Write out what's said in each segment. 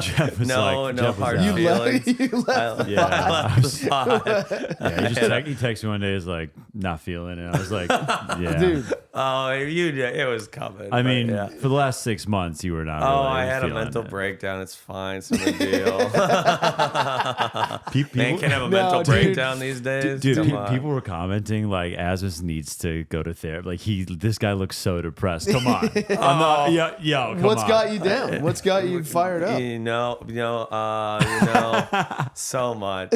Jeff was no hard out. feelings. You left. Yeah, I left the pod. he texted me one day. He's like, not feeling it. I was like, yeah, Dude. Oh, it was coming. I mean, yeah. for the last 6 months, you were not. Oh, really I had a feeling mental it. breakdown. It's fine. It's no big deal. People, Man can't have a mental dude. breakdown these days. Dude, Come on. people were commenting like Asmus needs to go to therapy. Like this guy looks so depressed. Come on, I'm not. Yo, come What's on. got you down? What's got you fired up? You know, so much.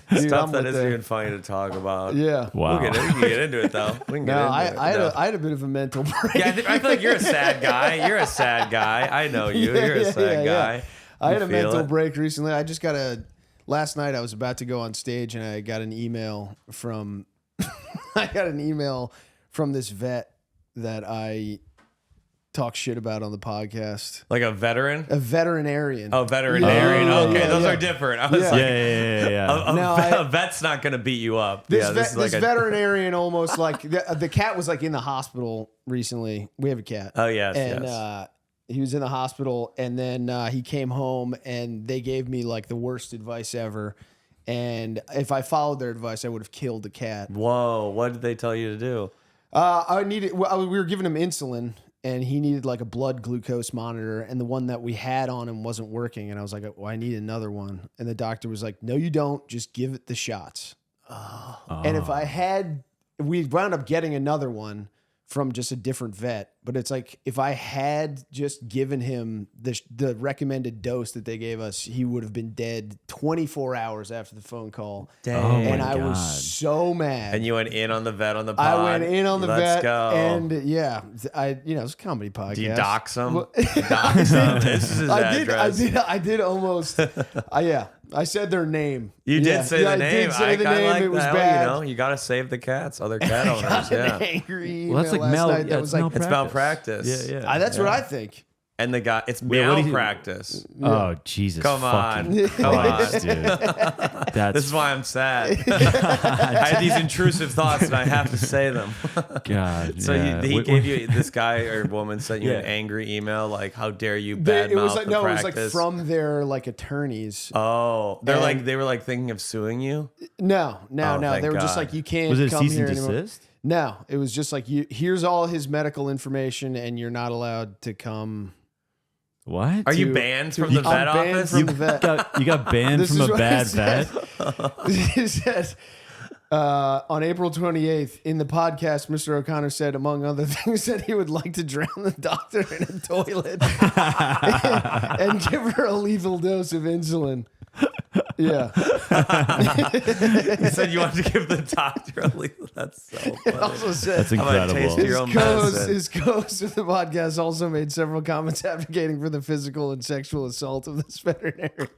Dude, Stuff I'm that with isn't that. even funny to talk about. Yeah. Wow. We can get into it though. We can get No, into it. I had a bit of a mental break. Yeah, I feel like you're a sad guy. You're a sad guy. I know you. You're a sad guy. I had a feel mental it. break recently. I just got last night I was about to go on stage and I got an email from this vet that I talk shit about on the podcast. Like a veteran? A veterinarian. Oh, veterinarian. Yeah, Okay, yeah, those yeah. are different. I was Yeah. like, Yeah. a vet's not going to beat you up. This, yeah, this veterinarian almost like the cat was like in the hospital recently. We have a cat. Oh, yes, and yes. he was in the hospital, and then he came home, and they gave me like the worst advice ever. And if I followed their advice, I would have killed the cat. Whoa, what did they tell you to do? We were giving him insulin, and he needed like a blood glucose monitor, and the one that we had on him wasn't working. And I was like, well, I need another one. And the doctor was like, no, you don't. Just give it the shots. And if we wound up getting another one from just a different vet, but it's like if I had just given him the recommended dose that they gave us, he would have been dead 24 hours after the phone call. Dang. Oh my And I was God. so mad. And you went in on the vet on the pod. I went in on the Let's vet, go. and yeah, it's a comedy podcast. Do you dox him? Well- Dox him. This is his address. I did almost. I said their name. You Yeah. did say Yeah, the name. I did say the I name. like It was that. bad. You got to save the cats, other cat I owners. got Yeah. an angry email Well, that's like last night that was like, It's malpractice. Yeah. that's what I think. And the guy, it's Wait, what do you- malpractice. Oh Jesus! Come on. fucking Come on. Christ, dude. That's This is why I'm sad. I had these intrusive thoughts and I have to say them. God. So yeah. he Wait, gave you, this guy or woman sent you Yeah. an angry email like, how dare you It was badmouth like the no, practice? it was like from their like attorneys. Oh, And- they were like thinking of suing you? No. Oh, thank They were just God. like, you can't Was it come cease here and anymore. desist? No, it was just like, here's all his medical information, and you're not allowed to come. What? Are you to- banned to- from the I'm vet banned office? from the vet. You got banned This from is a what bad it says. vet? It says, on April 28th, in the podcast, Mr. O'Connor said, among other things, that he would like to drown the doctor in a toilet and give her a lethal dose of insulin. Yeah. You said you wanted to give the doctor a lethal. That's so It funny. also said, That's How about taste incredible. your own medicine? his co-host of the podcast also made several comments advocating for the physical and sexual assault of this veterinarian.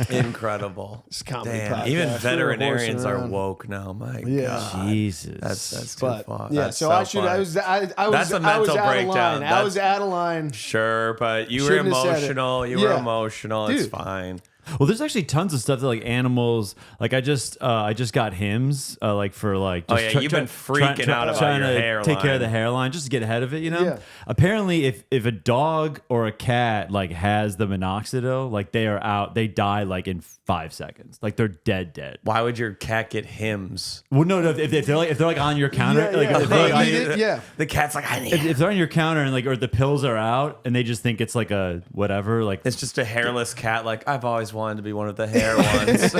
Incredible. It's a comedy Damn, podcast. even We were veterinarians horsing are around. woke now. My Yeah. God. Jesus. That's too But far. yeah, That's so I should. funny. I was That's a I was mental out breakdown. of line. I was out of line. Sure, but you were Shouldn't have said it. emotional. You were Yeah. emotional. It's Dude. fine. Well, there's actually tons of stuff that like animals. Like I just got Hims like for like. Oh, Just yeah, you've been freaking out about trying your to hairline. take care of the hairline just to get ahead of it. You know. Yeah. Apparently, if a dog or a cat like has the minoxidil, like they are out, they die like in 5 seconds. Like they're dead. Why would your cat get hymns? Well, no. If they're like on your counter, Yeah, like yeah. if they're, like, on Eat your- it, yeah. The cat's like, I need if they're on your counter and like or the pills are out and they just think it's like a whatever like It's just a hairless cat. Like, I've always wanted to be one of the hair ones.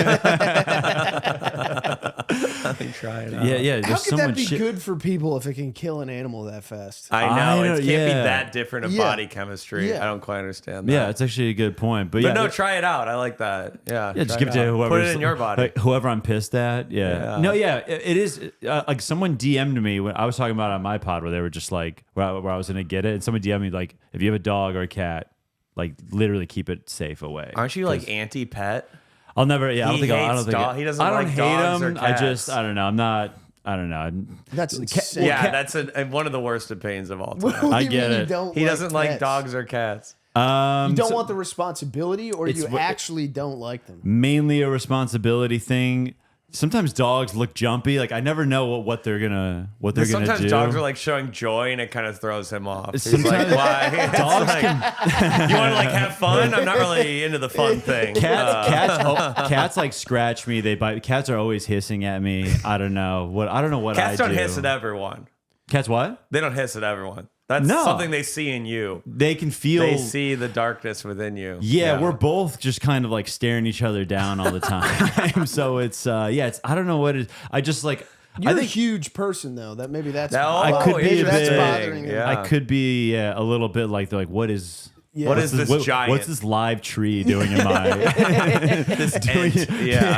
Let me try it out. yeah. How There's could so that much be shit. good for people if it can kill an animal that fast? I know. I know, It can't be yeah. that different of Yeah. body chemistry. Yeah. I don't quite understand that. Yeah, it's actually a good point. But yeah, But no, try it out. I like that. Yeah. yeah, just try give it to out. whoever. Put it in your body. Like, whoever I'm pissed at. Yeah. Yeah. No, yeah, it is. Like someone DM'd me when I was talking about it on my pod where they were just like where I was gonna get it, and someone DM'd me like, if you have a dog or a cat, like literally keep it safe away. Aren't you like anti-pet? I'll never. Yeah, I don't He think. I don't hates think. dog- he doesn't I don't like hate dogs or them. I cats. just. I don't know. I'm not. I don't know. That's Ca- insane. Yeah, cat- that's one of the worst pains of all What time. do I you get mean you it. don't He doesn't like pets? dogs or cats. You don't so- want the responsibility, or you It's what- actually don't like them? mainly a responsibility thing. Sometimes dogs look jumpy. Like I never know what they're gonna do. Sometimes dogs are like showing joy, and it kind of throws him off. He's Sometimes like, why? dogs Like, you want to like have fun? I'm not really into the fun thing. Cats like scratch me. They bite. Cats are always hissing at me. I don't know what Cats I don't do. hiss at everyone. Cats what? They don't hiss at everyone. That's No. something they see in you. They can feel. They see the darkness within you. Yeah, we're both just kind of like staring each other down all the time. So it's it's I don't know what it is. I just like You're I think a huge person though. That's I could be a that's bit- bothering you. Yeah. I could be a little bit like they're like what is What is this giant? What's this live tree doing in my this ant?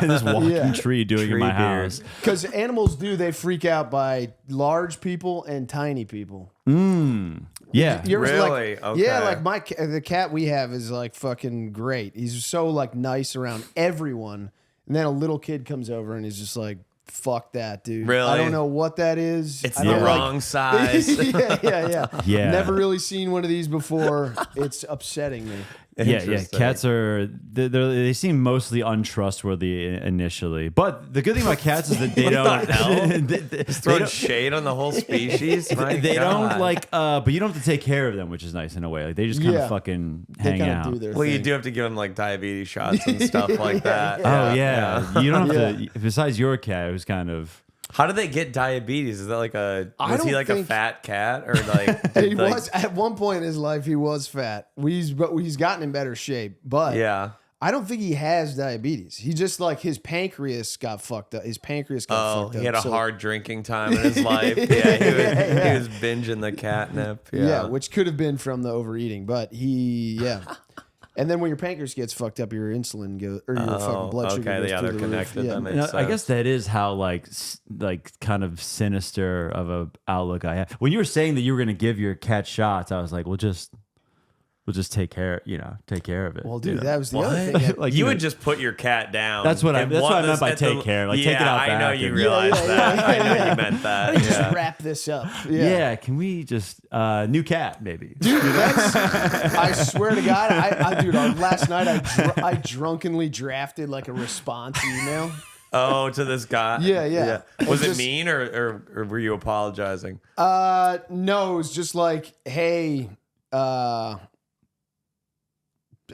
this walking tree doing in my Tree beard. house? Because animals they freak out by large people and tiny people. Yeah. You ever see, like- Really? Okay. Yeah, like the cat we have is like fucking great. He's so like nice around everyone, and then a little kid comes over and he's just like, "Fuck that, dude." Really? I don't know what that is. It's I the don't wrong size. Yeah. Never really seen one of these before. It's upsetting me. Yeah. Interesting. Cats are they seem mostly untrustworthy initially, but the good thing about cats is that they don't. the hell? they Throwing don't- shade on the whole species. My they God. don't like, but you don't have to take care of them, which is nice in a way. Like they just kind of Yeah. fucking They hang kind out. of do their Well, you thing. do have to give them like diabetes shots and stuff like that. Oh yeah. You don't have Yeah. to. Besides your cat, who's kind of. How did they get diabetes? Is that like I was he don't like a think- fat cat or like? He like- was at one point in his life. He was fat. He's gotten in better shape, but Yeah. I don't think he has diabetes. He just like his pancreas got fucked up. His pancreas got Oh, fucked up. he had a so- hard drinking time in his life. Yeah, he was binging the catnip. Yeah, which could have been from the overeating, but and then when your pancreas gets fucked up, your insulin goes or your fucking blood sugar okay, goes yeah, through they're the connected. roof. Yeah. That makes You know, I sense. guess that is how like kind of sinister of a outlook I have. When you were saying that you were going to give your cat shots, I was like, we'll just take care of it. Well, dude, you know? that was the other thing. that- like you know, would just put your cat down. That's what I and meant one by at the- take care. Like, yeah, take it out I know back you and- realize Yeah, that. yeah, I know yeah. you meant that. Just Yeah. wrap this up. Yeah, can we just new cat maybe? Dude, I swear to God, dude, last night I drunkenly drafted like a response email. Oh, to this guy. Yeah. Was it Just- mean or were you apologizing? No, it was just like, hey,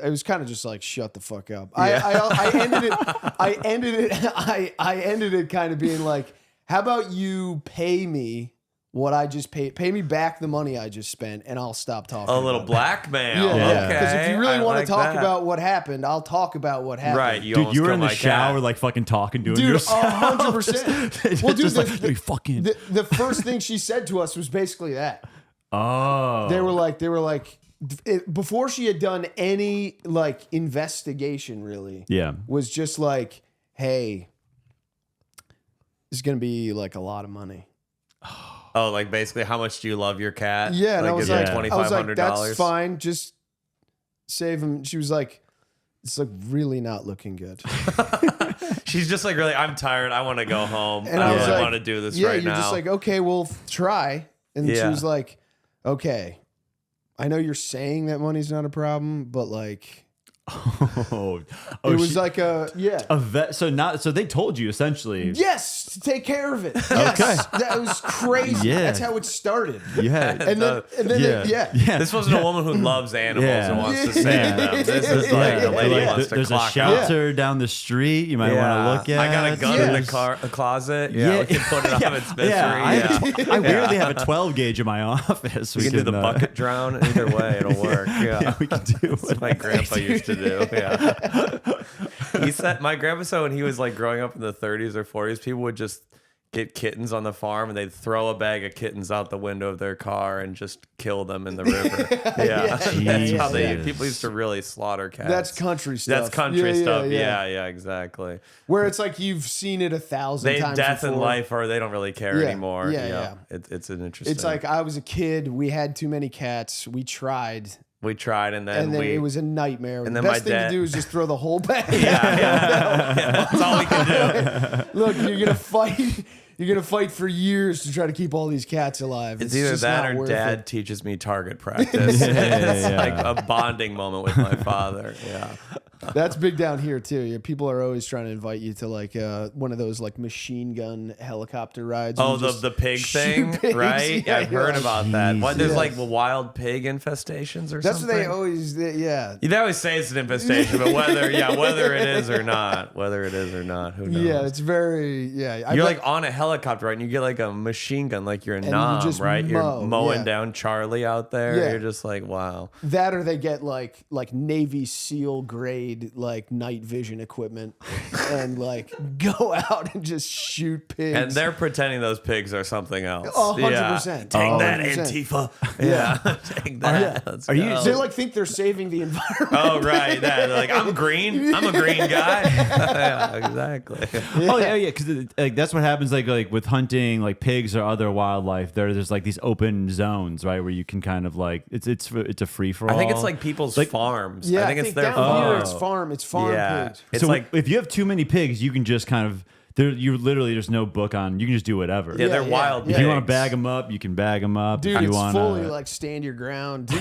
it was kind of just like shut the fuck up. I ended it kind of being like, how about you pay me what I just paid? Pay me back the money I just spent, and I'll stop talking. A little about it. blackmail. Yeah, Okay. because if you really I want like to talk that. about what happened, I'll talk about what happened. Right, you Dude, almost you were killed in the my shower, cat. like fucking talking to him. Dude, yourself. 100%. Well, dude, Just like, the- you fucking. The first thing she said to us was basically that. Oh, They were like, before she had done any like investigation, really, yeah. was just like, hey, this is gonna be like a lot of money. Oh, like basically, how much do you love your cat? Yeah, and I was is it like, $2,500? that's fine, just save him. She was like, it's like really not looking good. She's just like, really, I'm tired. I want to go home. And I I was really like, want to do this yeah, right you're now. just like, okay, well, try. And she Yeah. was like, okay, I know you're saying that money's not a problem, but like, Oh, it was like a vet. So they told you essentially. yes, to take care of it. Yes, that was crazy. Yeah. That's how it started. You had. And then, yeah. This wasn't a woman who loves animals Yeah. and wants to Yeah. save them. This is like Yeah. a lady Like, wants to there's a clock out. shelter down the street. You might want to look at. I got a gun in Yeah. the closet. Yeah, we can put it on its misery. I weirdly have a 12 gauge in my office. We can do the bucket drown. Either way, it'll work. Yeah, we can do what my grandpa used to do. Yeah. He said, my grandpa said when he was like growing up in the 30s or 40s, people would just get kittens on the farm and they'd throw a bag of kittens out the window of their car and just kill them in the river. Yeah, that's how people used to really slaughter cats. That's country stuff. That's country Yeah, stuff. yeah. Yeah, exactly. Where it's like you've seen it 1,000 They times death and before. life, or they don't really care Yeah, anymore. yeah. It's an interesting. It's like I was a kid. We had too many cats. We tried. we tried and then It was a nightmare. and The then best my thing dad- to do is just throw the whole bag. yeah, that's all we can do. Look, you're gonna fight. You're gonna fight for years to try to keep all these cats alive. It's either just that not or worth dad it. teaches me target practice. It's like a bonding moment with my father. Yeah. That's big down here too. Yeah, people are always trying to invite you to like one of those like machine gun helicopter rides. Oh, where you just the pig shoot thing, pigs. right? Yeah, I've you're heard like, about that. What, there's Yeah. like wild pig infestations or That's something. what they always. Yeah. They always say it's an infestation, but whether it is or not, who knows? Yeah, it's very. Yeah, You're like on a helicopter, right? And you get like a machine gun, like you're a you nom, just right? mow, You're mowing yeah. down Charlie out there. Yeah. You're just like, wow. that, or they get like Navy SEAL grade like night vision equipment, and like go out and just shoot pigs. And they're pretending those pigs are something else. 100%. Take that, 100%. Antifa. Yeah. Take that. Let's Are you- go. They like think they're saving the environment. Oh, right. They're like, I'm green. I'm a green guy. Yeah, exactly. Oh yeah, yeah, because like that's what happens like with hunting like pigs or other wildlife. There's like these open zones, right, where you can kind of like it's a free for all. I think it's like people's farms. Yeah, I think it's their down farm. here it's farm. It's farm Yeah. pigs. It's so like, if you have too many pigs, you can just kind of you literally there's no book on. You can just do whatever. yeah, they're yeah, wild yeah. If you want to pigs. bag them up, you can bag them up. Dude, if you it's want fully like stand your ground. Dude.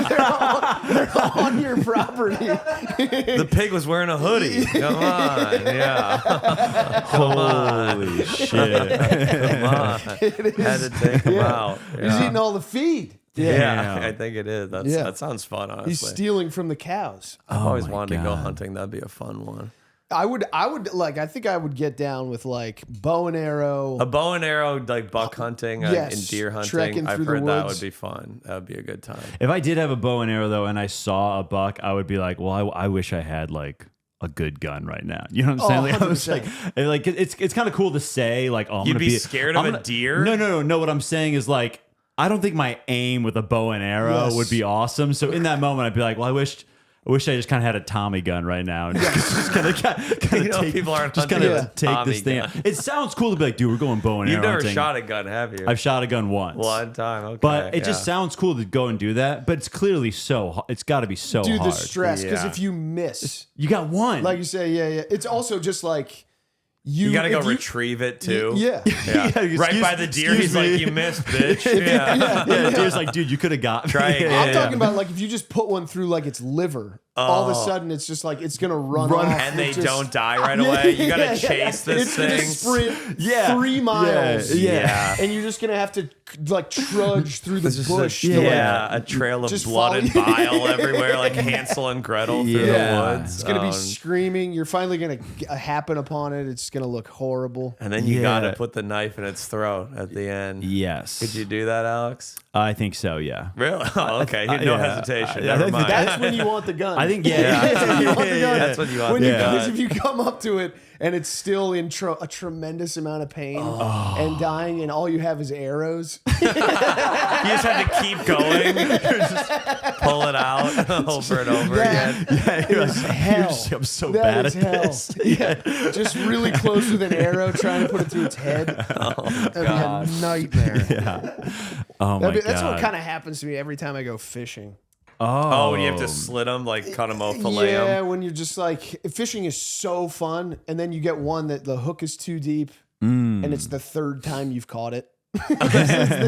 They're on your property. The pig was wearing a hoodie. Come on. Yeah. holy shit. Come on. Had to take him out. He's eating all the feed. Yeah, Damn. I think it is. Yeah. That sounds fun, honestly. He's stealing from the cows. I've always my wanted to go God. hunting. That'd be a fun one. I would like. I think I would get down with like bow and arrow. A bow and arrow, like buck hunting yes, and deer hunting. trekking I've through the heard that woods. would be fun. That would be a good time. If I did have a bow and arrow though, and I saw a buck, I would be like, well, I wish I had like a good gun right now. You know what I'm saying? Like, I was 100%. like it's kind of cool to say like, oh, I'm You'd gonna be scared of I'm a deer? No. What I'm saying is like, I don't think my aim with a bow and arrow Yes. would be awesome. So in that moment, I'd be like, well, I wish I just kind of had a Tommy gun right now and just kind of You know, take, people aren't just hunting kind with of a take Tommy this thing. gun. It sounds cool to be like, dude, we're going bow and You've arrow never hunting. shot a gun, have you? I've shot a gun once. One time, okay. But it just yeah. sounds cool to go and do that. But it's clearly it's got to be so Dude, hard. the stress. Because Yeah. if you miss, You got one. like you say, yeah. It's also just like You gotta go if you- retrieve it too. Yeah. Yeah. Yeah, Right excuse- by the deer, excuse he's like, me. "You missed, bitch." Yeah. yeah, deer's like, dude, you could have got Try me. again. I'm talking about like if you just put one through like its liver, all of a sudden it's just like it's gonna run off. And they It just- don't die right away. You gotta Yeah, chase this it's gonna thing. sprint Yeah. 3 miles. Yeah. And you're just gonna have to like trudge through the Just bush. a, to, like, yeah, a trail of just blood and follow- bile everywhere, like Hansel and Gretel through the Yeah. woods. It's gonna be Um, screaming. You're finally gonna happen upon it. It's gonna look horrible. and then you Yeah. gotta put the knife in its throat at the end. Yes. Could you do that, Alex? I think so, yeah. Really? Oh, okay. No yeah. hesitation. I Never think mind. That's when you want the gun. I think, yeah. That's when you want the gun. That's when you want When the you, gun. because if you come up to it and it's still in a tremendous amount of pain and dying, and all you have is arrows. You just have to keep going. Just pull it out over and over again. That is hell. I'm so That bad is at hell. this. Yeah, just really close with an arrow, trying to put it through its head. That'd be a nightmare. Yeah. Oh my That's what God. kind of happens to me every time I go fishing. Oh, and you have to slit them, like cut them off, fillet Yeah, them. when you're just like fishing is so fun, and then you get one that the hook is too deep, Mm. and it's the 3rd time you've caught it.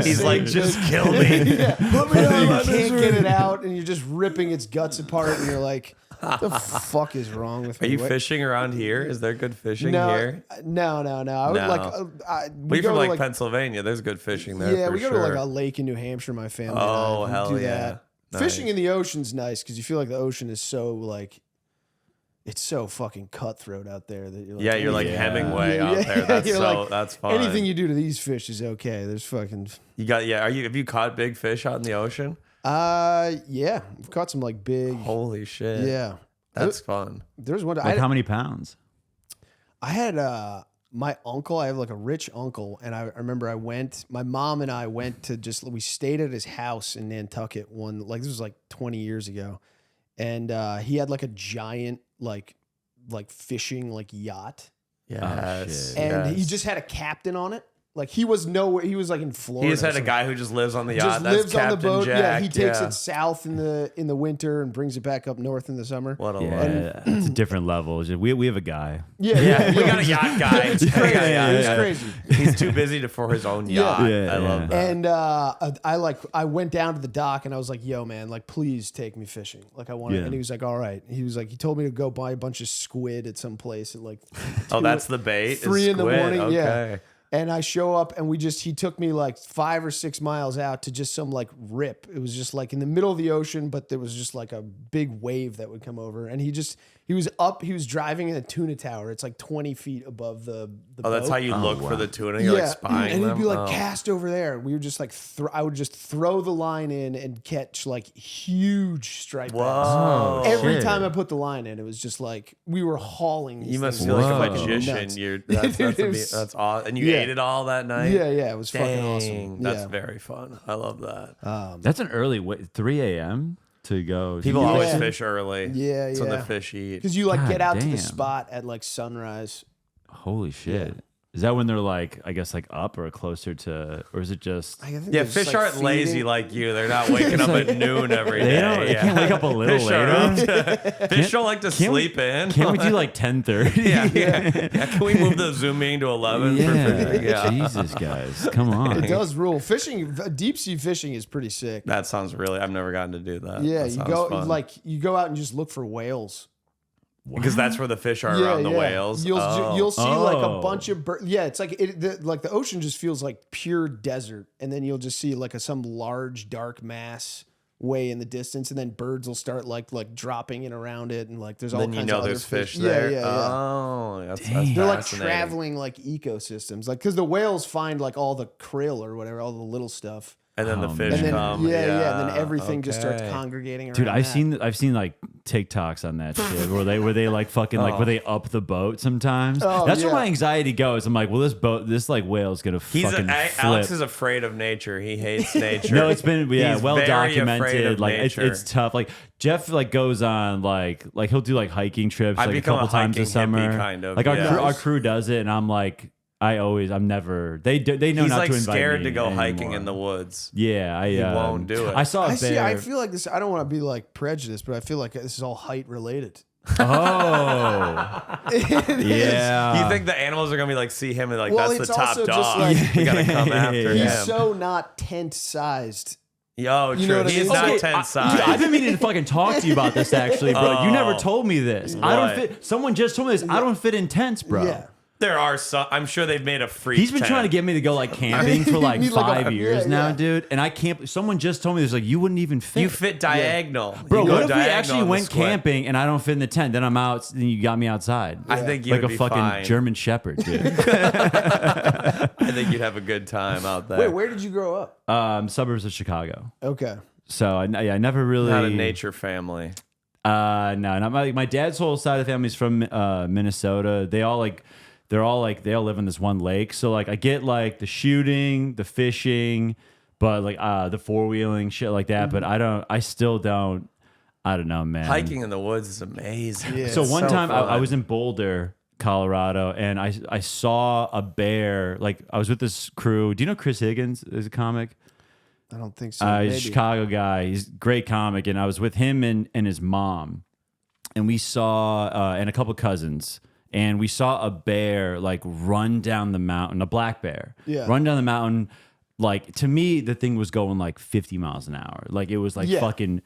He's like, just kill me. Yeah, put me on. You can't get it out, and you're just ripping its guts apart, and you're like, "What the fuck is wrong with Are me?" you What- fishing around here? Is there good fishing No, here? no. I would No. like. We go from to, like Pennsylvania. There's good fishing there. Yeah, for we go sure. to like a lake in New Hampshire. My family. Oh, and I hell do yeah. that. Nice. Fishing in the ocean's nice because you feel like the ocean is so like, it's so fucking cutthroat out there that you're like, Yeah, you're like Yeah. Hemingway Yeah, out yeah, there. That's you're so like, that's fun. anything you do to these fish is okay. There's fucking. You got have you caught big fish out in the ocean? Yeah, I've caught some like big. Holy shit. Yeah, That's fun. there's one. Like how many pounds? I had my uncle. I have like a rich uncle, and I remember my mom and I went to we stayed at his house in Nantucket this was like 20 years ago, and he had like a giant like fishing like yacht, Yes. shit. and he yes. just had a captain on it. Like he was nowhere. He was like in Florida. He just had a or guy who just lives on the yacht. just That's lives on the Captain boat. Jack. Yeah, he takes it south in the winter and brings it back up north in the summer. What a life. Yeah, it's a different level. We have a guy. Yeah, We got a yacht guy. It's crazy. It's crazy. He's too busy for his own yacht. Yeah, I love that. And I went down to the dock and I was like, "Yo, man, like, please take me fishing. Like, I want to." Yeah. And he was like, "All right." He was like, he told me to go buy a bunch of squid at some place at like Oh, that's the bait? 3 in the Squid? morning. Yeah. Okay. And I show up and he took me like 5 or 6 miles out to just some like rip. It was just like in the middle of the ocean, but there was just like a big wave that would come over. And he was driving in a tuna tower. It's like 20 feet above the Oh, that's boat. how you look for the tuna? You're like spying and he'd them? be like, Oh. cast over there. We were just like, I would just throw the line in and catch like huge striped bass. Whoa. Every shit. time I put the line in, it was just like we were hauling. These You must things. feel like a Whoa. magician. Nuts. That's awesome. And you Yeah. ate it all that night? Yeah, it was fucking Dang, awesome. that's Yeah. very fun. I love that. That's an early 3 a.m. to go. People Yeah. always fish early. Yeah, It's when the yeah. fish eat. Because you like God get out to the damn. spot at like sunrise. Holy shit. Is that when they're like, I guess, like up or closer to, or is it just? I think Yeah, they're just, fish like, aren't lazy feeding. like you. They're not waking up at noon every day. They don't. They Yeah. can't wake up a little Fish later. are- Fish don't like to can't we- sleep in. Can't we do like 10:30? yeah. Can we move the Zoom meeting to 11 for fishing? Yeah. Jesus, guys, come on. It does rule. Fishing, deep sea fishing is pretty sick. That sounds really. I've never gotten to do that. Yeah, That you sounds go fun. like you go out and just look for whales. because that's where the fish are around the whales. You'll see like a Oh. bunch of yeah. It's like like the ocean just feels like pure desert, and then you'll just see like some large dark mass way in the distance, and then birds will start like dropping in around it, and like there's all then kinds you know of other there's fish Yeah, there. yeah, yeah. Oh, that's They're like fascinating. traveling like ecosystems, like because the whales find like all the krill or whatever, all the little stuff, And then the Oh, fish and then come. yeah, and then everything just starts okay. congregating around. Dude, I've that. seen like TikToks on that shit where they like fucking like where they up the boat sometimes. That's where yeah. my anxiety goes. I'm like, well, this like whale's gonna fucking flip. Alex is afraid of nature. He hates nature. No, it's been He's well very afraid documented. of Like nature. it's tough. Like Jeff like goes on like he'll do like hiking trips I've like a become couple a times hiking this summer. hippie, kind of, like yeah. our crew does it, and I'm like I'm never they know He's not like to invite scared me to go anymore. hiking in the woods. Yeah, I won't do it. I saw a I bear. see. I feel like this. I don't want to be like prejudiced, but I feel like this is all height related. Oh, yeah. You think the animals are gonna be like see him and like Well, that's it's the top also dog? just like- we gotta come after He's him. so not tent sized. Yo, You know true. what I He is mean? not Okay, tent Dude, size. I've been meaning to fucking talk to you about this actually, bro. You never told me this. I don't What? fit. Someone just told me this. I don't fit in tents, bro. Yeah. There are some. I'm sure they've made a freak. He's been trying to get me to go like camping for like You need, like, 5 a- years yeah, now, yeah. dude. And I can't. Someone just told me this. Like, you wouldn't even fit. You fit diagonal, Bro, You go what if we diagonal actually on the went square. camping and I don't fit in the tent? Then I'm out. Then you got me outside. I think you like would a be fucking fine. German Shepherd, dude. I think you'd have a good time out there. Wait, where did you grow up? Suburbs of Chicago. Okay. So I never really Not a nature family. No, not my dad's whole side of the family is from Minnesota. They all live on this one lake. So like I get like the shooting, the fishing, but like the four-wheeling shit like that. But I still don't. I don't know, man. Hiking in the woods is amazing. Yeah. So one so time I fun. was in Boulder, Colorado, and I saw a bear. Like I was with this crew. Do you know Chris Higgins is a comic? I don't think so. He's a Maybe. Chicago guy. He's a great comic, and I was with him and his mom, and we saw and a couple cousins, and we saw a bear like run down the mountain, a black bear, run down the mountain. Like to me, the thing was going like 50 miles an hour. Like it was like Yeah. fucking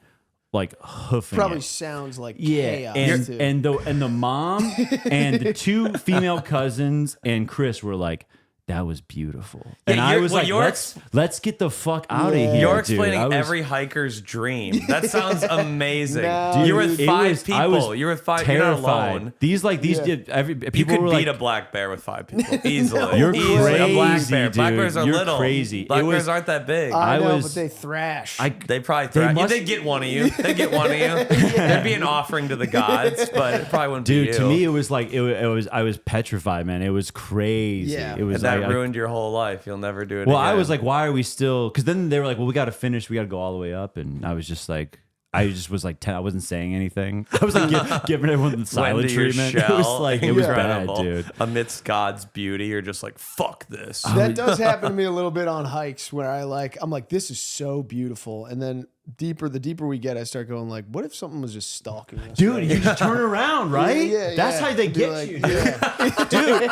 like hoofing Probably it. sounds like Yeah, chaos too. and the mom and the two female cousins and Chris were like, that was beautiful. And I you're- was well, like, you're let's get the fuck out of Yeah. here. You're dude. explaining I was- every hiker's dream. That sounds amazing. No, You're with It five was- I people. was You're with five. You're not terrified. alone. These Yeah. You people could were beat like, a black bear with 5 people easily. You're Easily. A black crazy, bear. Black dude. bears are You're little. crazy. Black It was- bears aren't that big. I know, was- but they thrash. They probably threaten you. must- They'd get one of you. They'd get one of you. There'd be an offering to the gods, but it probably wouldn't be dude. you. To me, it was like it was. I was petrified, man. It was crazy. Yeah. It was and that like, ruined your whole life. You'll never do it Well, again. I was like, why are we still? Because then they were like, well, we got to finish. We got to go all the way up, and I was just like, I just was like 10. I wasn't saying anything. I was like giving everyone the silent treatment. It was like, it was bad, dude. Amidst God's beauty, you're just like, fuck this. That does happen to me a little bit on hikes where I'm like, this is so beautiful. And then the deeper we get, I start going like, what if something was just stalking us? Dude, right? you just turn around, right? Yeah, That's how they Be get like, you, yeah. dude.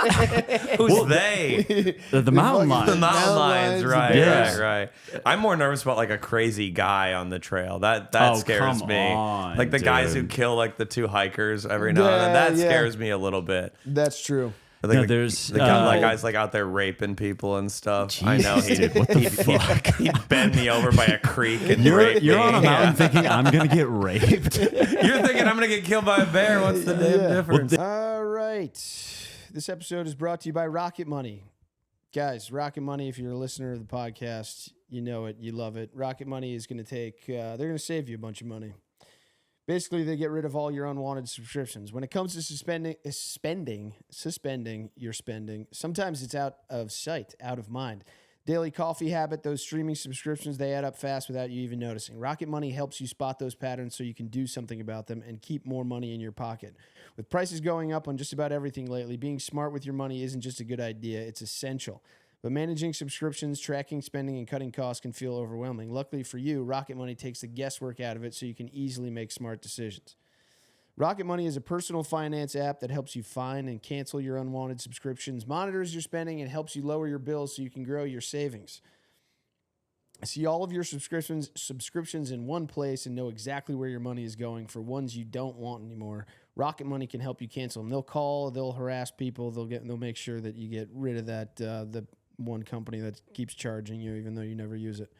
Who's they? The mountain fucking- The lions. mountain lions, right, Yes. right. I'm more nervous about like a crazy guy on the trail. That Oh, scares come me. on, like the guys who dude. kill like the 2 hikers every now and then. That Yeah, yeah. scares me a little bit. That's true. Like No, there's the guys like out there raping people and stuff. I know Jesus, dude, what the fuck? he'd bend me over by a creek and rape You're me. on a mountain thinking I'm gonna get raped. You're thinking I'm gonna get killed by a bear. What's the damn difference? All right. This episode is brought to you by Rocket Money. Guys, Rocket Money, if you're a listener of the podcast, you know it, you love it. Rocket Money is going to they're going to save you a bunch of money. Basically, they get rid of all your unwanted subscriptions. When it comes to suspending your spending, sometimes it's out of sight, out of mind. Daily coffee habit, those streaming subscriptions, they add up fast without you even noticing. Rocket Money helps you spot those patterns so you can do something about them and keep more money in your pocket. With prices going up on just about everything lately, being smart with your money isn't just a good idea, it's essential. But managing subscriptions, tracking spending, and cutting costs can feel overwhelming. Luckily for you, Rocket Money takes the guesswork out of it so you can easily make smart decisions. Rocket Money is a personal finance app that helps you find and cancel your unwanted subscriptions, monitors your spending, and helps you lower your bills so you can grow your savings. See all of your subscriptions in one place and know exactly where your money is going for ones you don't want anymore. Rocket Money can help you cancel them. They'll call, they'll harass people, they'll make sure that you get rid of that the one company that keeps charging you even though you never use it.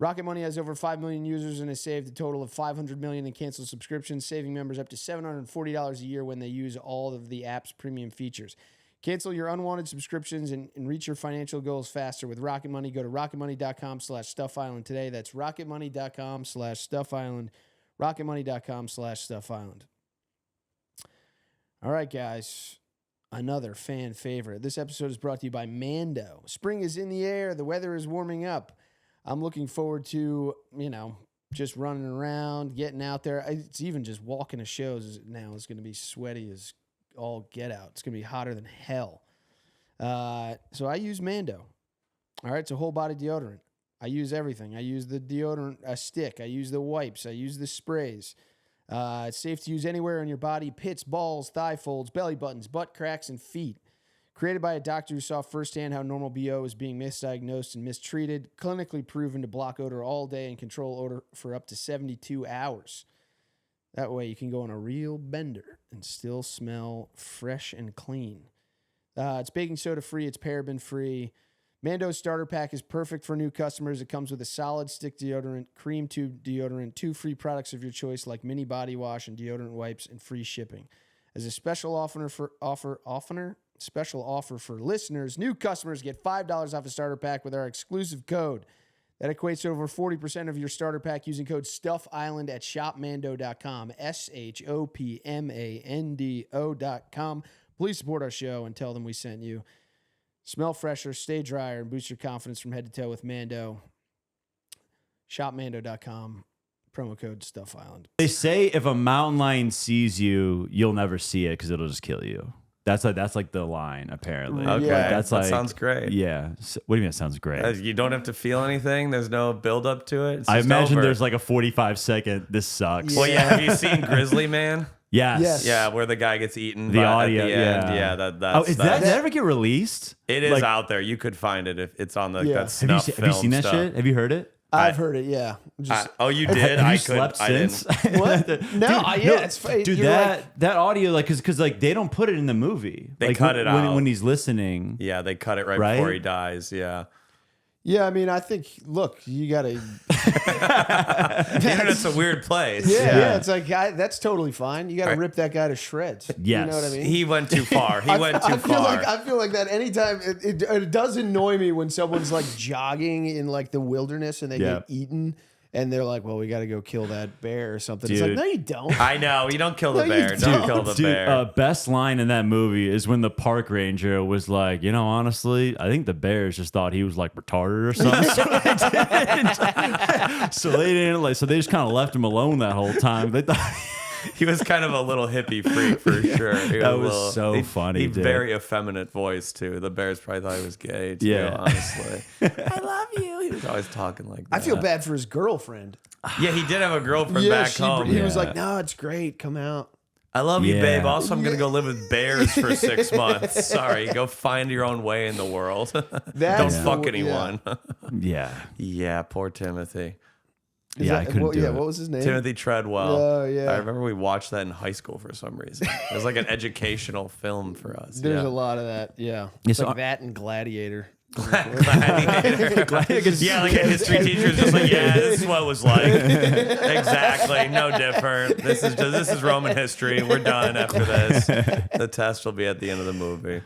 Rocket Money has over 5 million users and has saved a total of $500 million in canceled subscriptions, saving members up to $740 a year when they use all of the app's premium features. Cancel your unwanted subscriptions and reach your financial goals faster with Rocket Money. Go to rocketmoney.com/StuffIsland today. That's rocketmoney.com/StuffIsland. rocketmoney.com/StuffIsland. All right, guys. Another fan favorite. This episode is brought to you by Mando. Spring is in the air. The weather is warming up. I'm looking forward to, just running around, getting out there. It's even just walking to shows now. It's going to be sweaty as all get out. It's going to be hotter than hell. So I use Mando. All right, it's a whole body deodorant. I use everything. I use the deodorant stick. I use the wipes. I use the sprays. It's safe to use anywhere on your body: pits, balls, thigh folds, belly buttons, butt cracks, and feet. Created by a doctor who saw firsthand how normal BO is being misdiagnosed and mistreated, clinically proven to block odor all day and control odor for up to 72 hours. That way you can go on a real bender and still smell fresh and clean. It's baking soda free. It's paraben free. Mando's starter pack is perfect for new customers. It comes with a solid stick deodorant, cream tube deodorant, 2 free products of your choice like mini body wash and deodorant wipes, and free shipping. As a special offer for listeners, new customers get $5 off a starter pack with our exclusive code. That equates to over 40% of your starter pack using code StuffIsland at shopmando.com, shopmando.com. Please support our show and tell them we sent you. Smell fresher, stay drier, and boost your confidence from head to toe with Mando. Shopmando.com, promo code StuffIsland. They say if a mountain lion sees you, you'll never see it because it'll just kill you. That's like the line, apparently. Okay, That's that like, sounds great. Yeah. So, what do you mean it sounds great? You don't have to feel anything. There's no build up to it. It's I just imagine over. there's like a 45-second, this sucks. Well, yeah. Have you seen Grizzly Man? Yes. Yeah, where the guy gets eaten. The at audio, the end. yeah. That's, Did that ever get released? It is Like, out there. You could find it if it's on the Yeah. that snuff have you seen that stuff. shit? Have you heard it? I've heard it, yeah. Oh, you did? Have I you could. slept I since? didn't. What? It's dude. you're That audio, like, because like they don't put it in the movie. They like, cut it out when he's listening. Yeah, they cut it right Right? before he dies. Yeah. Yeah, I mean, I think, look, you got to... The internet's a weird place. Yeah, it's like, that's totally fine. You got to Right. rip that guy to shreds. Yes. You know what I mean? He went too far. He went too far. I feel like that anytime. It does annoy me when someone's like jogging in like the wilderness and they Yeah. get eaten. And they're like, well, we got to go kill that bear or something. It's Dude. like, no, you don't. I know. You don't kill the No, you bear. Don't kill the Dude, bear. best line in that movie is when the park ranger was like, honestly, I think the bears just thought he was like retarded or something. So they didn't so they just kind of left him alone that whole time. They thought He was kind of a little hippie freak for sure. That was so funny, He dude. very effeminate voice too. The bears probably thought he was gay too, Yeah. honestly. I love you. He was always talking like that. I feel bad for his girlfriend. Yeah, he did have a girlfriend back home. He was Yeah. like, no, it's great. Come out. I love you, Yeah. babe. Also, I'm going to go live with bears for 6 months. Sorry. Go find your own way in the world. Don't That's fuck the- anyone. yeah. Yeah, poor Timothy. I couldn't do it. What was his name? Timothy Treadwell. Oh, yeah. I remember we watched that in high school for some reason. It was like an educational film for us. There's yeah. a lot of that. Yeah. Yeah, It's so like that and Gladiator. Yeah, like a history teacher is just like, yeah, this is what it was like. Exactly, no different. This is Roman history. We're done after this. The test will be at the end of the movie.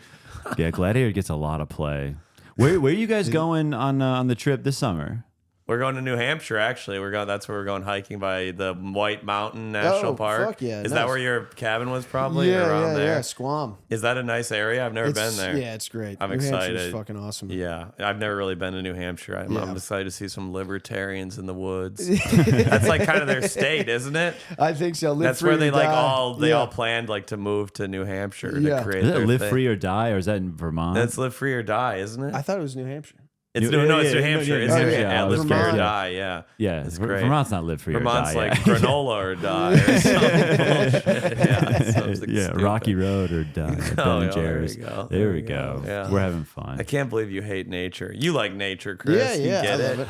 Yeah, Gladiator gets a lot of play. Where are you guys going on the trip this summer? We're going to New Hampshire. Actually, that's where we're going hiking by the White Mountain National Oh, Park. fuck yeah, Is nice. that where your cabin was? Probably Yeah, around there. yeah. Squam. Is that a nice area? I've never been there. Yeah, it's great. I'm New Hampshire's excited. fucking awesome. Yeah, I've never really been to New Hampshire. I'm Yeah. excited to see some libertarians in the woods. That's like kind of their state, isn't it? I think so. Live That's free where they or like die. all Yeah. planned like to move to New Hampshire Yeah. to create Is their that Live thing. Free or Die, or is that in Vermont? That's Live Free or Die, isn't it? I thought it was New Hampshire. It's Yeah, New yeah, Hampshire. yeah, It's yeah, New yeah, Hampshire. I was Live Free or scared. Die. Yeah, yeah, it's great. Vermont's not Live Free Vermont's or Die. like yeah. granola or die or something bullshit. Yeah, something Yeah, stupid. Rocky Road or Die. Ben Oh, and yeah, there Jerry's. you go. There we go. Yeah. We're having fun. I can't believe you hate nature. You like nature, Chris. Yeah, yeah. You get I it. love it.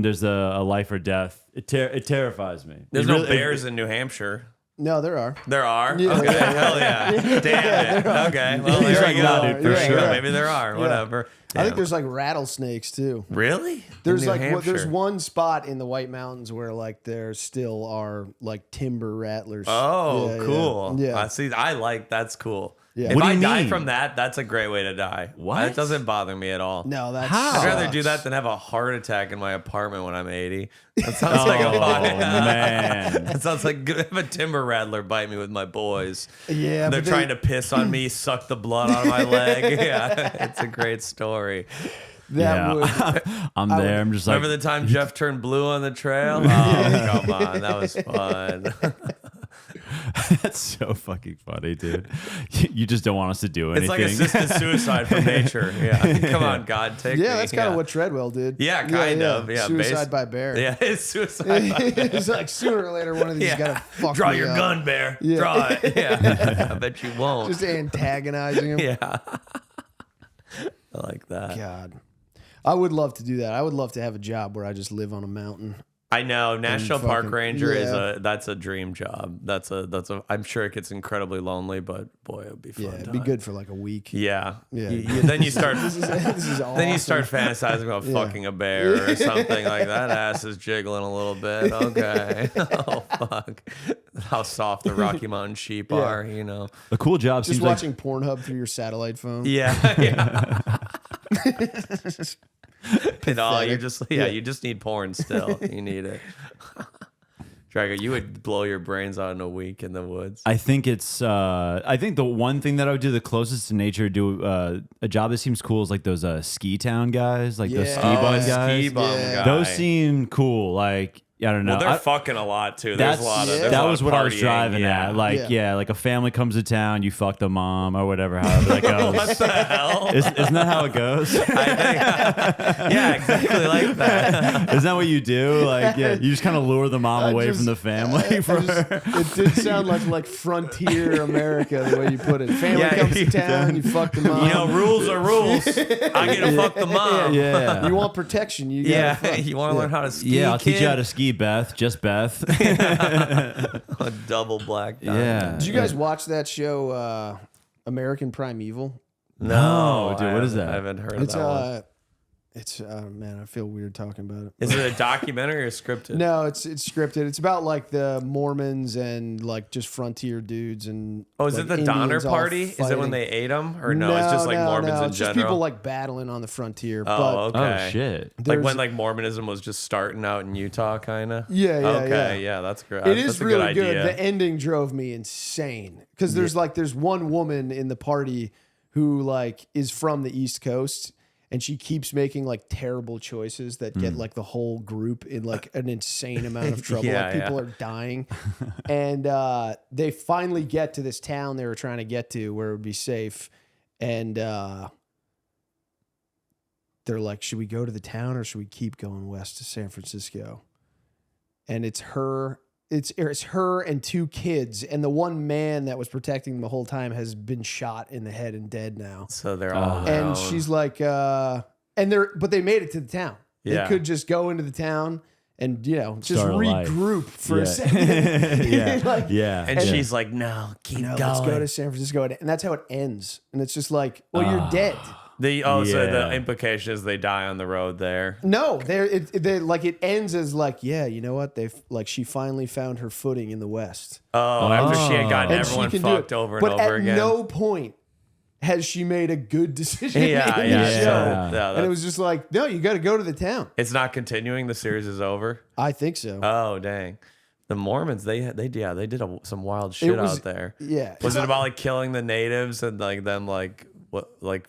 There's a life or death. It terrifies me. There's It no really- bears in New Hampshire. No, there are. There are? Yeah. Okay, hell yeah. Damn it. Okay, well, He's there like, you nah, go. dude, for Yeah, sure. yeah, maybe there are. Whatever. I think Damn. there's like rattlesnakes too. Really? There's In New like there's Hampshire? one spot in the White Mountains where like there still are like timber rattlers. Oh, Yeah, cool. Yeah. I see. I like that's cool. Yeah. If What do I you die mean? from that, that's a great way to die. What? That doesn't bother me at all. No, that's How? I'd rather do that than have a heart attack in my apartment when I'm 80. That sounds Oh, like a man. That sounds like good. Have a timber rattler bite me with my boys. Yeah, They're but trying to piss on me, suck the blood out of my leg. Yeah, it's a great story. That would. I'm there. I'm just like, Remember the time Jeff turned blue on the trail? Oh, come on. That was fun. that's so fucking funny, dude. You just don't want us to do It's anything. like assisted suicide from nature. Yeah. Come on, God, take me. Yeah, that's kind of what Treadwell did. Yeah, kind of. Yeah, Suicide by bear. Yeah, it's suicide by bear. It's like sooner or later one of these Yeah. got to fuck Draw me your up. gun, bear. Yeah. Draw it. Yeah. I bet you won't. Just antagonizing him. Yeah. I like that. God. I would love to do that. I would love to have a job where I just live on a mountain. I know National Park fucking- Ranger is yeah. that's a dream job. That's a I'm sure it gets incredibly lonely, but boy, it would be fun. Yeah, it'd time. be good for like a week. Yeah. Yeah. Then you start This is awesome. then you start fantasizing about fucking a bear or something like that. Ass is jiggling a little bit. Okay. Oh fuck. How soft the Rocky Mountain sheep Yeah. are, you know. a cool job Just seems like watching Pornhub through your satellite phone. Yeah. Yeah. And all you just you just need porn still. You need it. Drago, you would blow your brains out in a week in the woods. I think the one thing that I would do the closest to nature, do a job that seems cool is like those ski town guys, like those Yeah. ski Oh, bum a guys. ski bum Yeah. guy. Those seem cool. Like, I don't know. well, they're I- fucking a lot too. There's a lot of there's a that lot was of what I was partying, driving yeah. at. Like, Yeah. yeah, like a family comes to town, you fuck the mom or whatever. However that goes. What the hell? Isn't that how it goes? Yeah, exactly like that. Isn't that what you do? Like, yeah, you just kind of lure the mom away from the family. It did sound like frontier America the way you put it. Family Yeah, comes to you town, you fuck the mom. You know, rules are rules. I get to fuck the mom. Yeah. You want protection, you gotta Yeah, fuck. you want to learn how to ski? Yeah, I'll teach you how kid? to ski, Beth. Just Beth. A double black diamond. Yeah. Did you guys watch that show, American Primeval? No, dude, what is that? I haven't heard It's of that one. It's man, I feel weird talking about it. Is it a documentary or scripted? No, it's scripted. It's about like the Mormons and like just frontier dudes and. Oh, is like, it the Donner Indians all Party? Is it when fighting. they ate them? Or no, it's just like Mormons in it's general? just people like battling on the frontier. Oh, but okay. Oh shit. Like there's- when like Mormonism was just starting out in Utah, kind of? Yeah, yeah, Okay, yeah. that's great. It That's is a really good. idea. The ending drove me insane because there's one woman in the party who like is from the East Coast and she keeps making like terrible choices that get like the whole group in like an insane amount of trouble. Yeah, like people are dying, and they finally get to this town they were trying to get to where it would be safe, and they're like, should we go to the town or should we keep going west to San Francisco? And it's her and two kids, and the one man that was protecting them the whole time has been shot in the head and dead now. So they're all And alone. she's like, but they made it to the town. Yeah. They could just go into the town and just Start a life. regroup for a Yeah. second. Yeah. Like, Yeah. And yeah. she's like, no, keep no, going. let's go to San Francisco, and that's how it ends. And it's just like, well, you're dead. So Yeah. the implication is they die on the road there. No, it ends as like, yeah, you know what? She finally found her footing in the West. Oh, after she had gotten And everyone she can fucked do it. over and but over at again. no point has she made a good decision Yeah, in yeah, the yeah. show. And it was just like, no, you got to go to the town. It's not continuing. The series is over. I think so. Oh, dang. The Mormons, they did some wild shit was- out there. Yeah. Was it about like killing the natives and like them like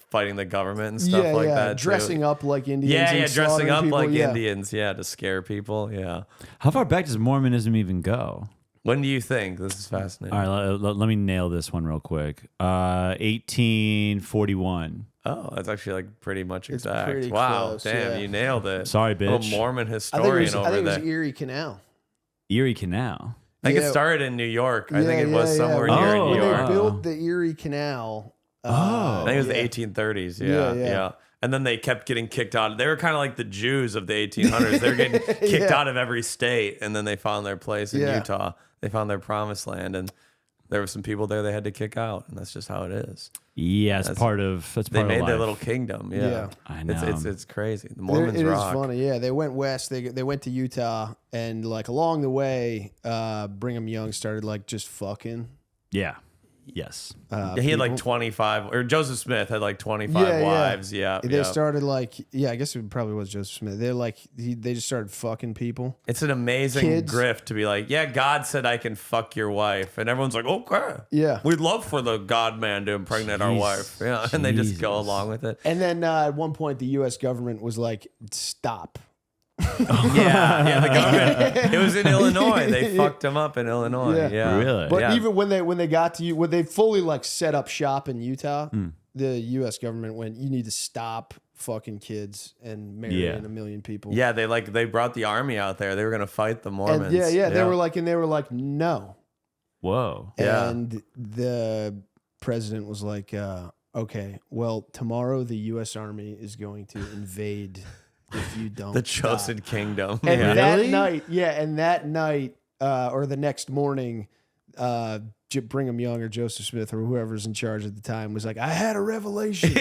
fighting the government and stuff like that? Dressing too? up like Indians. Yeah, and dressing slaughtering up people, like yeah. Indians, to scare people. Yeah. How far back does Mormonism even go? When do you think? This is fascinating. All right, let me nail this one real quick. 1841. Oh, that's actually like pretty much exact. pretty Wow, close, damn, yeah. you nailed it. Sorry, Little bitch. Mormon I historian think over it was there. Erie Canal. Erie Canal. I think it Yeah. started in New York. I think it was somewhere When near they- Oh, New when York. They built the Erie Canal. Oh. I think it was yeah. the 1830s. Yeah, Yeah, yeah. And then they kept getting kicked out. They were kind of like the Jews of the 1800s. They were getting kicked Yeah. out of every state, and then they found their place in Yeah. Utah. They found their promised land, and there were some people there they had to kick out, and that's just how it is. Yeah, it's part of They of made their life. little kingdom. Yeah, Yeah. I know. It's crazy. The It Mormons is rock. funny. Yeah, they went west. They went to Utah, and like along the way, Brigham Young started like just fucking. Yeah. Yes. Yeah, he had like 25, or Joseph Smith had like 25 Yeah, yeah. wives. Yeah, They yeah. started like, I guess it probably was Joseph Smith. They're like, they just started fucking people. It's an amazing Kids. grift to be like, yeah, God said I can fuck your wife. And everyone's like, okay. Yeah. We'd love for the God man to impregnate our Jeez. wife. Yeah. And they just go Jesus. along with it. And then at one point, the U.S. government was like, stop. Yeah. The government. It was in Illinois. They fucked him up in Illinois. Yeah. Yeah. Really? But Yeah. even when they got to you, when they fully like set up shop in Utah, the U.S. government went, you need to stop fucking kids and marrying Yeah. 1 million people. Yeah. They brought the army out there. They were going to fight the And Mormons. they were like, no. Whoa. Yeah. And the president was like, okay, well, tomorrow the U.S. Army is going to invade if you don't. the chosen stop. kingdom. And Yeah. that night, or the next morning, Brigham Young or Joseph Smith or whoever's in charge at the time was like, I had a revelation.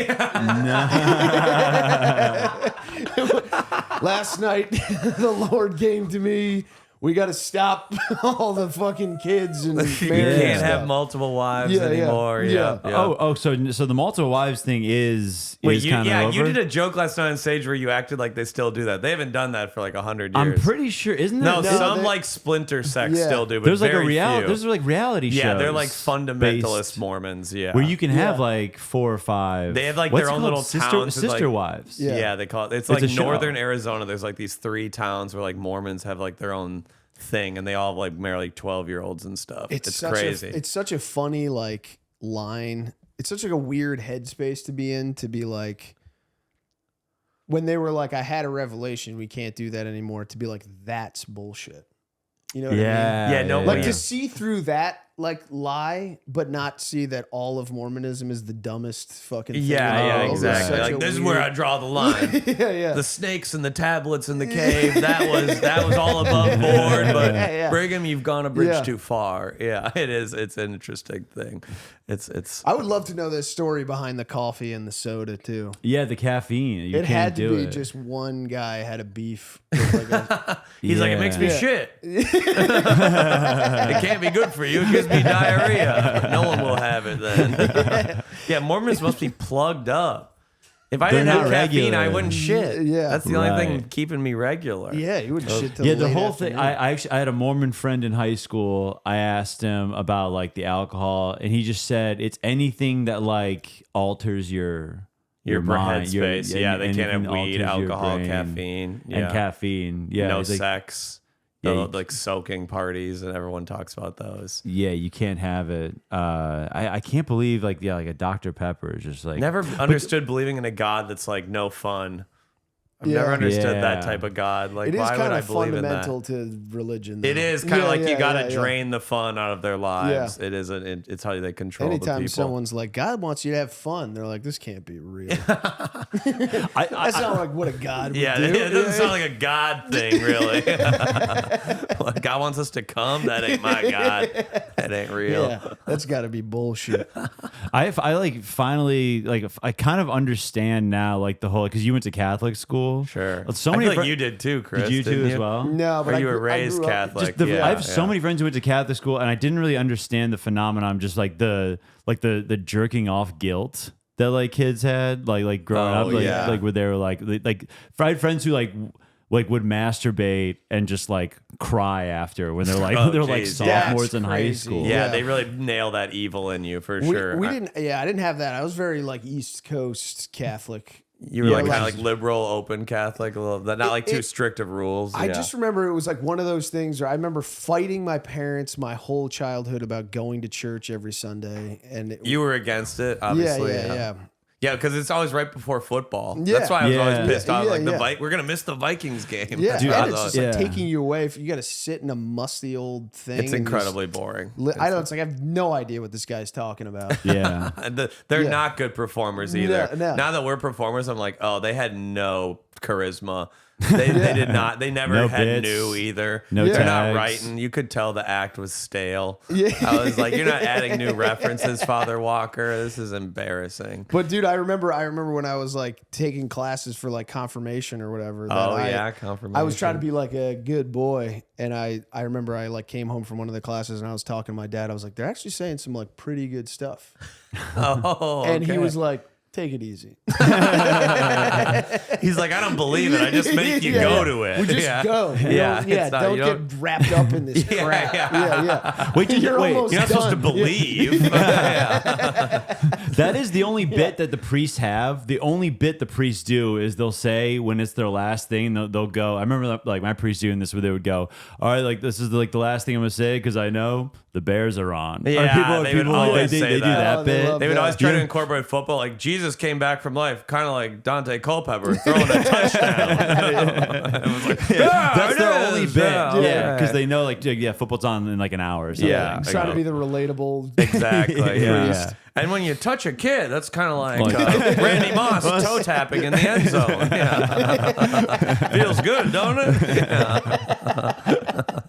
Last night, the Lord came to me. We got to stop all the fucking kids and You marrying can't stuff. have multiple wives Yeah, yeah, anymore. yeah. Yeah. Oh, so the multiple wives thing is Wait, kind of over? you did a joke last night on stage where you acted like they still do that. They haven't done that for like 100 years. I'm pretty sure, isn't there? No, No, some they- like splinter sects Yeah. still do, but There's like a very reality. few. There's like reality shows. Yeah, they're like fundamentalist based- Mormons. Yeah, where you can have Yeah. like 4 or 5. They have, like, what's their it own called? little towns with, sister like- wives. Yeah. yeah, they call it. It's It's like a show. northern Arizona. There's like these 3 towns where like Mormons have like their own thing, and they all like marry like 12-year-olds and stuff. It's such crazy. it's such a funny like line. It's such like a weird headspace to be in, to be like, when they were like, I had a revelation, we can't do that anymore, to be like, that's bullshit. You know what I mean? Yeah. Yeah, no, Like yeah. to see through that like lie, but not see that all of Mormonism is the dumbest fucking thing. Yeah, in the yeah, world. exactly. It's such Like a this is weird- where I draw the line. yeah. The snakes and the tablets in the cave, that was all above board, but Yeah. Brigham, you've gone a bridge Yeah. too far. Yeah, it is. It's an interesting thing. It's I would love to know the story behind the coffee and the soda too. Yeah, the caffeine. You It can't had to do be it. just one guy had a beef. With like a, He's like, it makes me Yeah. shit. It can't be good for you. It gives me diarrhea. No one will have it then. Yeah, Mormons must be plugged up. If I They're didn't have not caffeine, I regular. wouldn't shit. Yeah. That's the only thing Right. keeping me regular. yeah, you would shit till Yeah, the late whole thing. afternoon. I actually I had a Mormon friend in high school. I asked him about like the alcohol, and he just said it's anything that like alters your mind, headspace. Yeah, they can't have anything weed, alters your alcohol, brain. caffeine. Yeah. And caffeine. Yeah, No he's like, sex. Yeah, The, you- like soaking parties, and everyone talks about those. Yeah, you can't have it. I can't believe like like a Dr. Pepper is just like Never understood believing in a God that's like no fun. I've Yeah. never understood Yeah. that type of God. Like, It is why would kind I of believe in that? fundamental to religion. Though. It is kind of Yeah, like you yeah, got to yeah, yeah. drain the fun out of their lives. Yeah. It is. It's how they control the Anytime people. someone's like, God wants you to have fun, they're like, this can't be real. I, That's not like what a God would Yeah, do. it doesn't sound like a God thing, really. Like, God wants us to come. That ain't my God. That ain't real. Yeah, that's got to be bullshit. I like finally like I kind of understand now like the whole because you went to Catholic school. Sure. So I many feel like fri- you did too, Chris. Did you too didn't as well? No, but Or I you were grew- I raised grew up- Catholic. Just the, yeah, I have so yeah. many friends who went to Catholic school, and I didn't really understand the phenomenon, just like the jerking off guilt that like kids had, like growing Oh, up, like yeah. like where they were like I had friends who like would masturbate and just like cry after when they're like Oh, they're like geez. sophomores That's in high crazy. school. Yeah, Yeah. they really nail that evil in you for We, sure. we didn't. Yeah, I didn't have that. I was very like East Coast Catholic. You were Yeah, like kind of like- like liberal, open Catholic, a little, not like too it- strict of rules. I yeah. just remember it was like one of those things where I remember fighting my parents my whole childhood about going to church every Sunday, and it, You were against it, yeah, obviously. yeah. Yeah, because it's always right before football. Yeah. That's why I was Yeah. always pissed off. Yeah, Like yeah. we're gonna miss the Vikings game. Yeah, That's and what I it's thought. just like Yeah. taking you away. You got to sit in a musty old thing. It's and incredibly boring. just I know it's like I have no idea what this guy's talking about. Yeah. And they're Yeah. not good performers either. No. Now that we're performers, I'm like, oh, they had no charisma. They did not. They never No had bits. new either. No They're not tags. writing. You could tell the act was stale. Yeah. I was like, you're not adding new references, Father Walker. This is embarrassing. But dude, I remember when I was like taking classes for like confirmation or whatever. that Oh, I- yeah, confirmation. I was trying to be like a good boy, and I remember I like came home from one of the classes and I was talking to my dad. I was like, they're actually saying some like pretty good stuff, Oh, and he okay. was like, take it easy. He's like, I don't believe it. I just make you Yeah, go yeah. to it. We just yeah. go. You Yeah, don't, yeah. it's not- Don't you get wrapped up in this Yeah, crap. yeah. Yeah. Wait, till You're wait. almost You're not supposed to done. believe. Yeah. That is the only bit that the priests have. The only bit the priests do is they'll say when it's their last thing, they'll go. I remember like my priest doing this where they would go, "All right, like this is like the last thing I'm gonna say because I know the Bears are on." Or Yeah, they would always they say do that. that Oh, they bit. love They would Yeah. always try to Yeah. incorporate football. Like Jesus came back from life, kind of like Dante Culpepper throwing a touchdown. It was like, That's it their only is. bit. Yeah, Yeah, because they know like football's on in like an hour or something. Yeah. I'm trying to be the relatable. Exactly. Yeah. Yeah. And when you touch a kid, that's kind of like Like- Randy Moss toe tapping in the end zone. Yeah. Feels good, don't it? Yeah.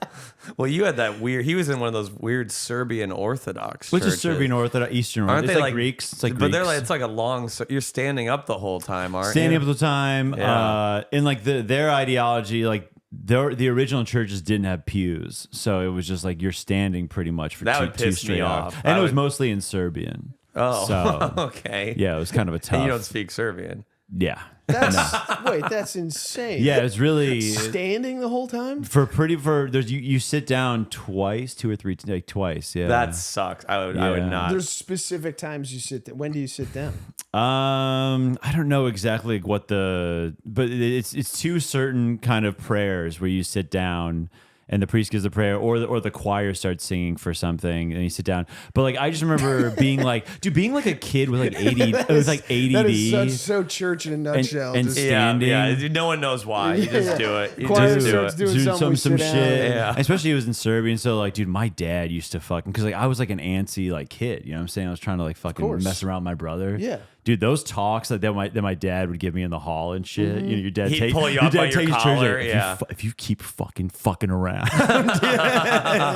Well, you had that weird. He was in one of those weird Serbian Orthodox. Which is churches. Serbian Orthodox, Eastern Orthodox. Aren't It's they like Greeks. It's like but Greeks. they're like it's like a long. You're standing up the whole time, aren't standing you? up all the time. Yeah. And like their ideology, like the original churches didn't have pews, so it was just like you're standing pretty much for That two, would two piss me straight off. hours. And I it was would- mostly in Serbian. Oh, So okay. yeah, it was kind of a tough. And you don't speak Serbian. Yeah. That's insane. Yeah, it's really Standing the whole time. for there's you sit down twice, two or three like twice. Yeah. That sucks. I would Yeah. not. There's specific times you sit. When do you sit down? I don't know exactly what but it's two certain kind of prayers where you sit down and the priest gives the prayer, or the choir starts singing for something, and you sit down. But like, I just remember being like, being like a kid with like ADD, it was like ADD. That is so church in a nutshell. And Just- standing. Yeah, no one knows why. You just do it. You Choir just do starts it. doing something, we some sit shit. down. Yeah. Especially it was in Serbian. So like, dude, my dad used to fucking, because like I was like an antsy like kid. You know what I'm saying? I was trying to like fucking course. mess around with my brother. Yeah. Dude, those talks that my dad would give me in the hall and shit. You know, your dad He'd pull you up by your takes collar, if yeah. if you keep fucking around, I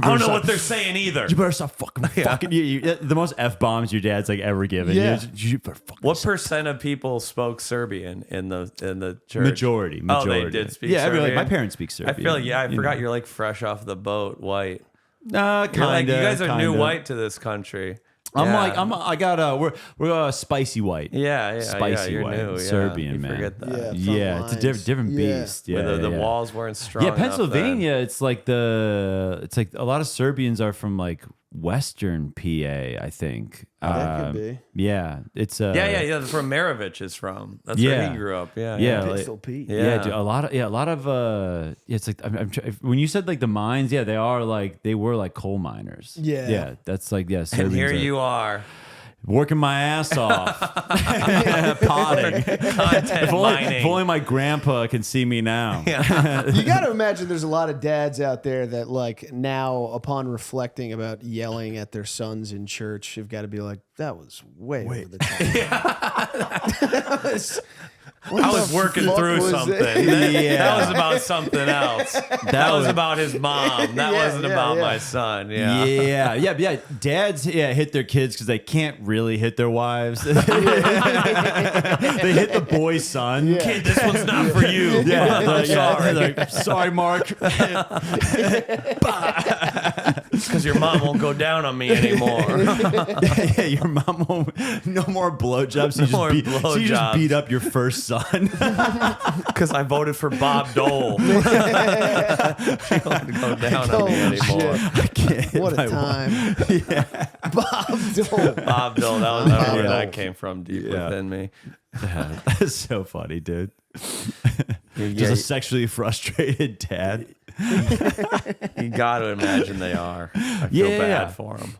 don't know what they're saying either. You better stop fucking. The most f bombs your dad's like ever given. Yeah. You better fucking What stop. percent of people spoke Serbian in the church? Majority. Oh, they did speak Yeah, Serbian? my parents speak Serbian. I feel like, I forgot know. you're like fresh off the boat, white. Kinda. You're like, you guys are new kinda. white to this country. I got we're spicy white. Yeah, Spicy you're white. new, Serbian, you man. Forget that. Yeah. Yeah, it's a lines. different Yeah. beast. Yeah, Where the yeah. walls weren't strong. Yeah, enough Pennsylvania. It's like a lot of Serbians are from like Western PA. I think. That could be. Yeah, it's then. Yeah. That's where Maravich is from. That's Yeah. where he grew up. Yeah, Yeah. Pistol Pete. Yeah. dude, a lot of it's like when you said like the mines, they were like coal miners. Yeah. That's like And Serbians here are you are, working my ass off, potting. content If mining. only my grandpa can see me now. You got to imagine there's a lot of dads out there that like now upon reflecting about yelling at their sons in church have got to be like, that was way over the top. I was working fuck through was something. it? That was about something else. That was about his mom. That Yeah, wasn't yeah, about yeah. my son. Yeah. Yeah. Dads, hit their kids because they can't really hit their wives. They hit the boy's son. Yeah. Kid, this one's not for you. Yeah, I'm sorry. They're like, sorry, Mark. It's because your mom won't go down on me anymore. Yeah, your mom won't. No more blowjobs. So more you just blowjobs. beat up your first son. Because I voted for Bob Dole. She won't go down on me anymore. I can't hit What my a wife. time. Bob Dole. Bob Dole. That was I don't know where Dole. that came from deep within me. Yeah, that's so funny, dude. Yeah, Just a sexually frustrated dad. you got to imagine they are. I feel Yeah. bad for them.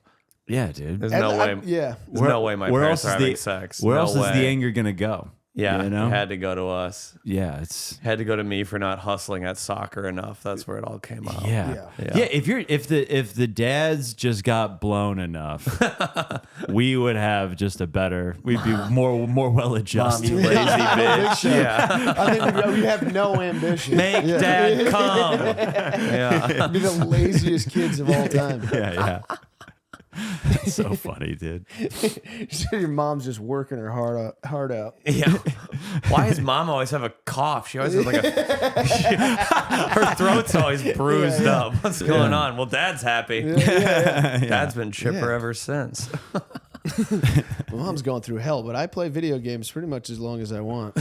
Yeah, dude. There's no way. Yeah. There's no way my parents are having sex. Where No else is way. the anger gonna go? Yeah, you know? it had to go to us. Yeah, it's Had to go to me for not hustling at soccer enough. That's where it all came out. yeah. Yeah. If the dads just got blown enough, we would have just we'd be more well adjusted. You lazy bitch. Yeah. I think we have no ambition. Make dad come. Yeah. Be the laziest kids of all time. Yeah. That's so funny, dude. Your mom's just working her heart out. Yeah. Why does mom always have a cough? She always has like her throat's always bruised up. What's going on? Well, dad's happy. Dad's been chipper ever since. My mom's going through hell, but I play video games pretty much as long as I want.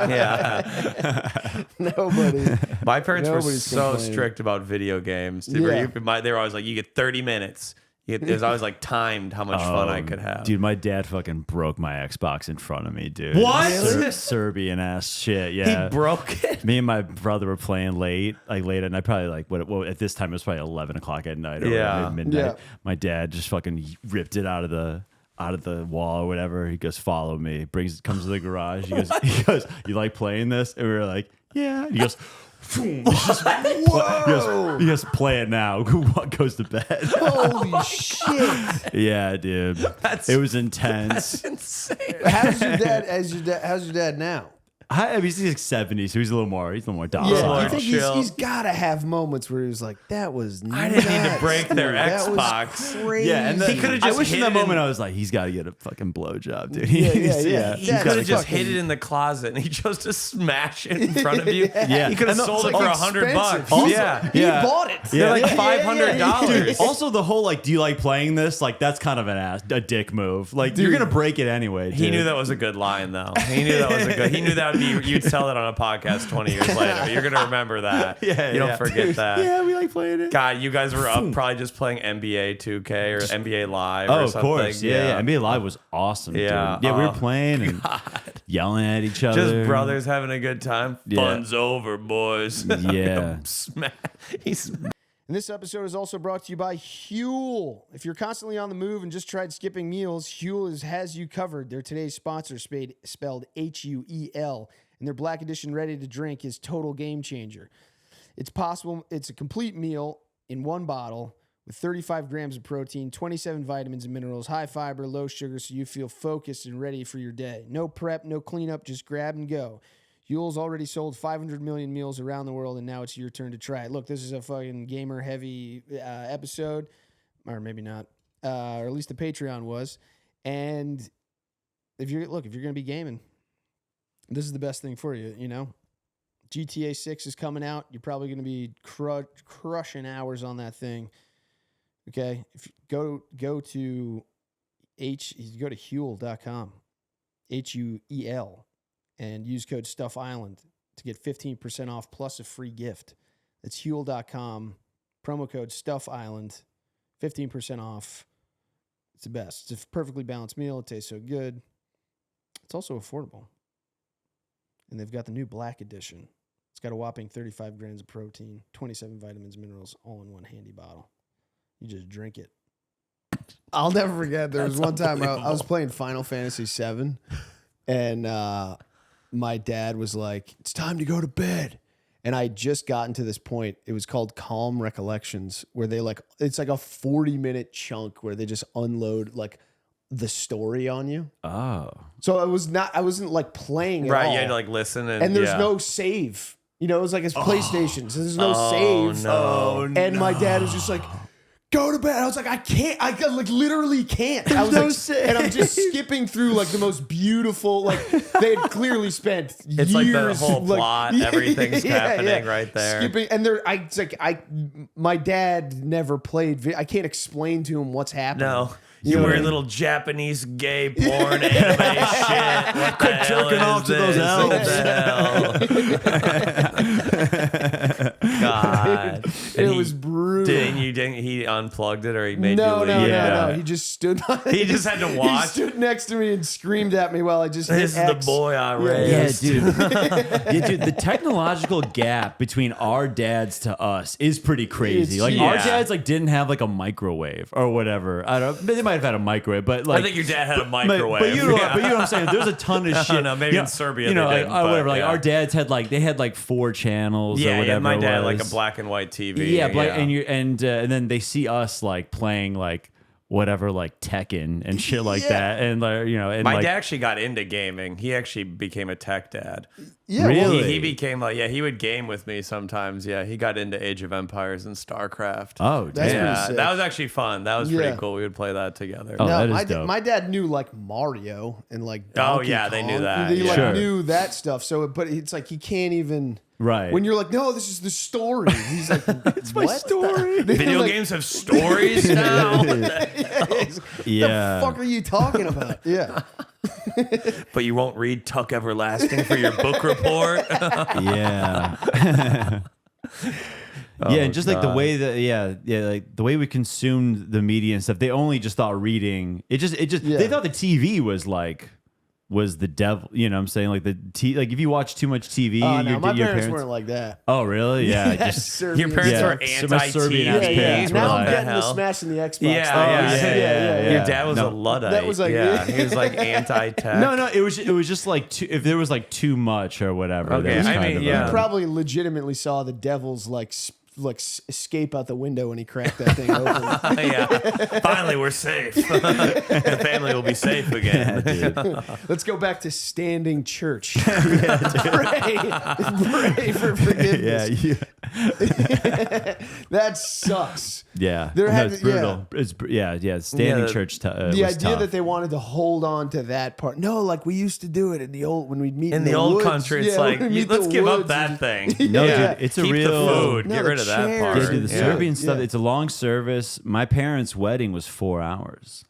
Yeah. Nobody. My parents were Nobody's so complaining. strict about video games. They were always like, you get 30 minutes. It was always like timed how much fun I could have. Dude, my dad fucking broke my Xbox in front of me, dude. What? Serbian ass shit. Yeah. He broke it. Me and my brother were playing late at night, probably like at this time it was probably 11 o'clock at night or Yeah. midnight. Yeah. My dad just fucking ripped it out of the wall or whatever. He goes, follow me. Comes to the garage. He goes, you like playing this? And we were like, yeah. And he goes, he goes, play it now. What goes to bed? Holy shit. Yeah, dude. It was intense. That's insane. How's your dad now? I mean, he's like 70, so he's a little more docile. Yeah, Lord, I think chill. he's got to have moments where he was like, "That was I didn't need to nuts, break their dude. That was Xbox." crazy." Yeah, and He could've I just wish in hid that it in- moment I was like, he's got to get a fucking blowjob, dude. Yeah. He Yeah, could have just fucking- hid it in the closet and he chose to smash it in front of you. Yeah. He could have And sold it it's for like $100. expensive. Also- Yeah. He Yeah. bought it. They're like Yeah. $500. Dude, also the whole like, do you like playing this? Like that's kind of a dick move. Like you're gonna break it anyway. Dude. He knew that was a good line, though. He knew that would be. You'd tell it on a podcast 20 years later. You're gonna remember that. Yeah, you don't yeah. forget that. Yeah, we like playing it. God, you guys were up probably just playing NBA 2K or NBA Live. Oh, or of something. course. Yeah. NBA Live was awesome. Yeah. Dude. Yeah, we were playing and yelling at each other. Just brothers having a good time. Yeah. Fun's over, boys. Yeah. And this episode is also brought to you by Huel. If you're constantly on the move and just tried skipping meals, Huel has you covered. They're today's sponsor, spelled Huel, and their Black Edition ready to drink is total game changer. It's possible. It's a complete meal in one bottle with 35 grams of protein, 27 vitamins and minerals, high fiber, low sugar, so you feel focused and ready for your day. No prep, no cleanup, just grab and go. Huel's already sold 500 million meals around the world, and now it's your turn to try it. Look, this is a fucking gamer-heavy episode, or maybe not, or at least the Patreon was. And if you're going to be gaming, this is the best thing for you, you know? GTA 6 is coming out. You're probably going to be crushing hours on that thing. Okay? If you go to Huel.com, Huel. And use code StuffIsland to get 15% off plus a free gift. That's Huel.com, promo code StuffIsland, 15% off. It's the best. It's a perfectly balanced meal. It tastes so good. It's also affordable. And they've got the new Black Edition. It's got a whopping 35 grams of protein, 27 vitamins, minerals, all in one handy bottle. You just drink it. I'll never forget. There was one time I was playing Final Fantasy VII, and my dad was like, "It's time to go to bed." And I just gotten to this point. It was called Calm Recollections, where they it's like a 40-minute chunk where they just unload like the story on you. Oh. So I wasn't like playing at all. Right, you had to like listen and there's no save. You know, it was like it's PlayStation, so there's no save. No. And my dad was just like, "Go to bed." I was like, I can't. I like literally can't. I was no like, save. and I'm just skipping through like the most beautiful. Like they had clearly spent It's years. like the whole like, plot, everything's happening right there. Skipping, and my dad never played. I can't explain to him what's happening. No. You You know what were I mean? little Japanese gay porn anime shit. What the hell jerking is off to those this? What the hell? God. It was brutal. He unplugged it or he made you No. leave? He just stood. He just had to watch? He stood next to me and screamed at me while I just. This is hit the X. boy I Yeah, raised. dude. Yeah, dude. The technological gap between our dads to us is pretty crazy. It's Like huge. our Yeah. dads like didn't have like a microwave or whatever. I don't. They might have had a microwave, but like I think your dad had a but microwave. you know, but you know what I'm saying. There's a ton of shit. don't know, maybe in Serbia you know, they like, didn't, but whatever. Like yeah. our dads had like they had like 4 channels. or whatever. My dad it like a was. black and white TV. Yeah, and then they see us like playing like whatever like Tekken and shit like that, and like and My like, dad actually got into gaming. He actually became a tech dad. Yeah, Really? He became like, he would game with me sometimes. Yeah, he got into Age of Empires and StarCraft. Oh, That's damn. pretty sick. That was actually fun. That was Yeah. pretty cool. We would play that together. Oh, No, that is dope. my dad knew like Mario and like Oh, Donkey yeah, they knew Kong. that, They like Sure. knew that stuff. So, but it's like he can't even. Right. When you're like, no, this is the story. He's like, it's my story. Video games have stories now. Yeah. The fuck are you talking about? Yeah. But you won't read Tuck Everlasting for your book report. Yeah. Yeah, and just like the way that like the way we consumed the media and stuff, they only just thought reading. They thought the TV was the devil. You know what I'm saying? Like like if you watch too much TV, Oh, no, my your parents weren't like that. Oh, really? Yeah. Yeah, just Serbian Your parents stuff. were so much Serbian ass anti-TV. parents were Now I'm like- getting the hell? smashing the Xbox. Yeah, stuff. yeah. Your dad was No. a Luddite. That was like- he was like anti-tech. No, it was just like if there was like too much or whatever. Okay, that was I kind mean, of yeah. He probably legitimately saw the devil's escape out the window when he cracked that thing open. Yeah. Finally, we're safe. The family will be safe again. Let's go back to standing church. Pray for forgiveness. That sucks. Yeah, There no, had it's to- yeah. brutal. It's standing Yeah, church. The was idea tough. that they wanted to hold on to that part. No, like we used to do it in the old when we'd meet In the old woods. country, it's Yeah, like, when we'd meet let's the give up woods that and- thing. No, Yeah. dude, it's a Keep real the food. No, Get the rid of that chairs. part. Yeah, dude, the Yeah. Serbian stuff. Yeah. It's a long service. My parents' wedding was 4 hours.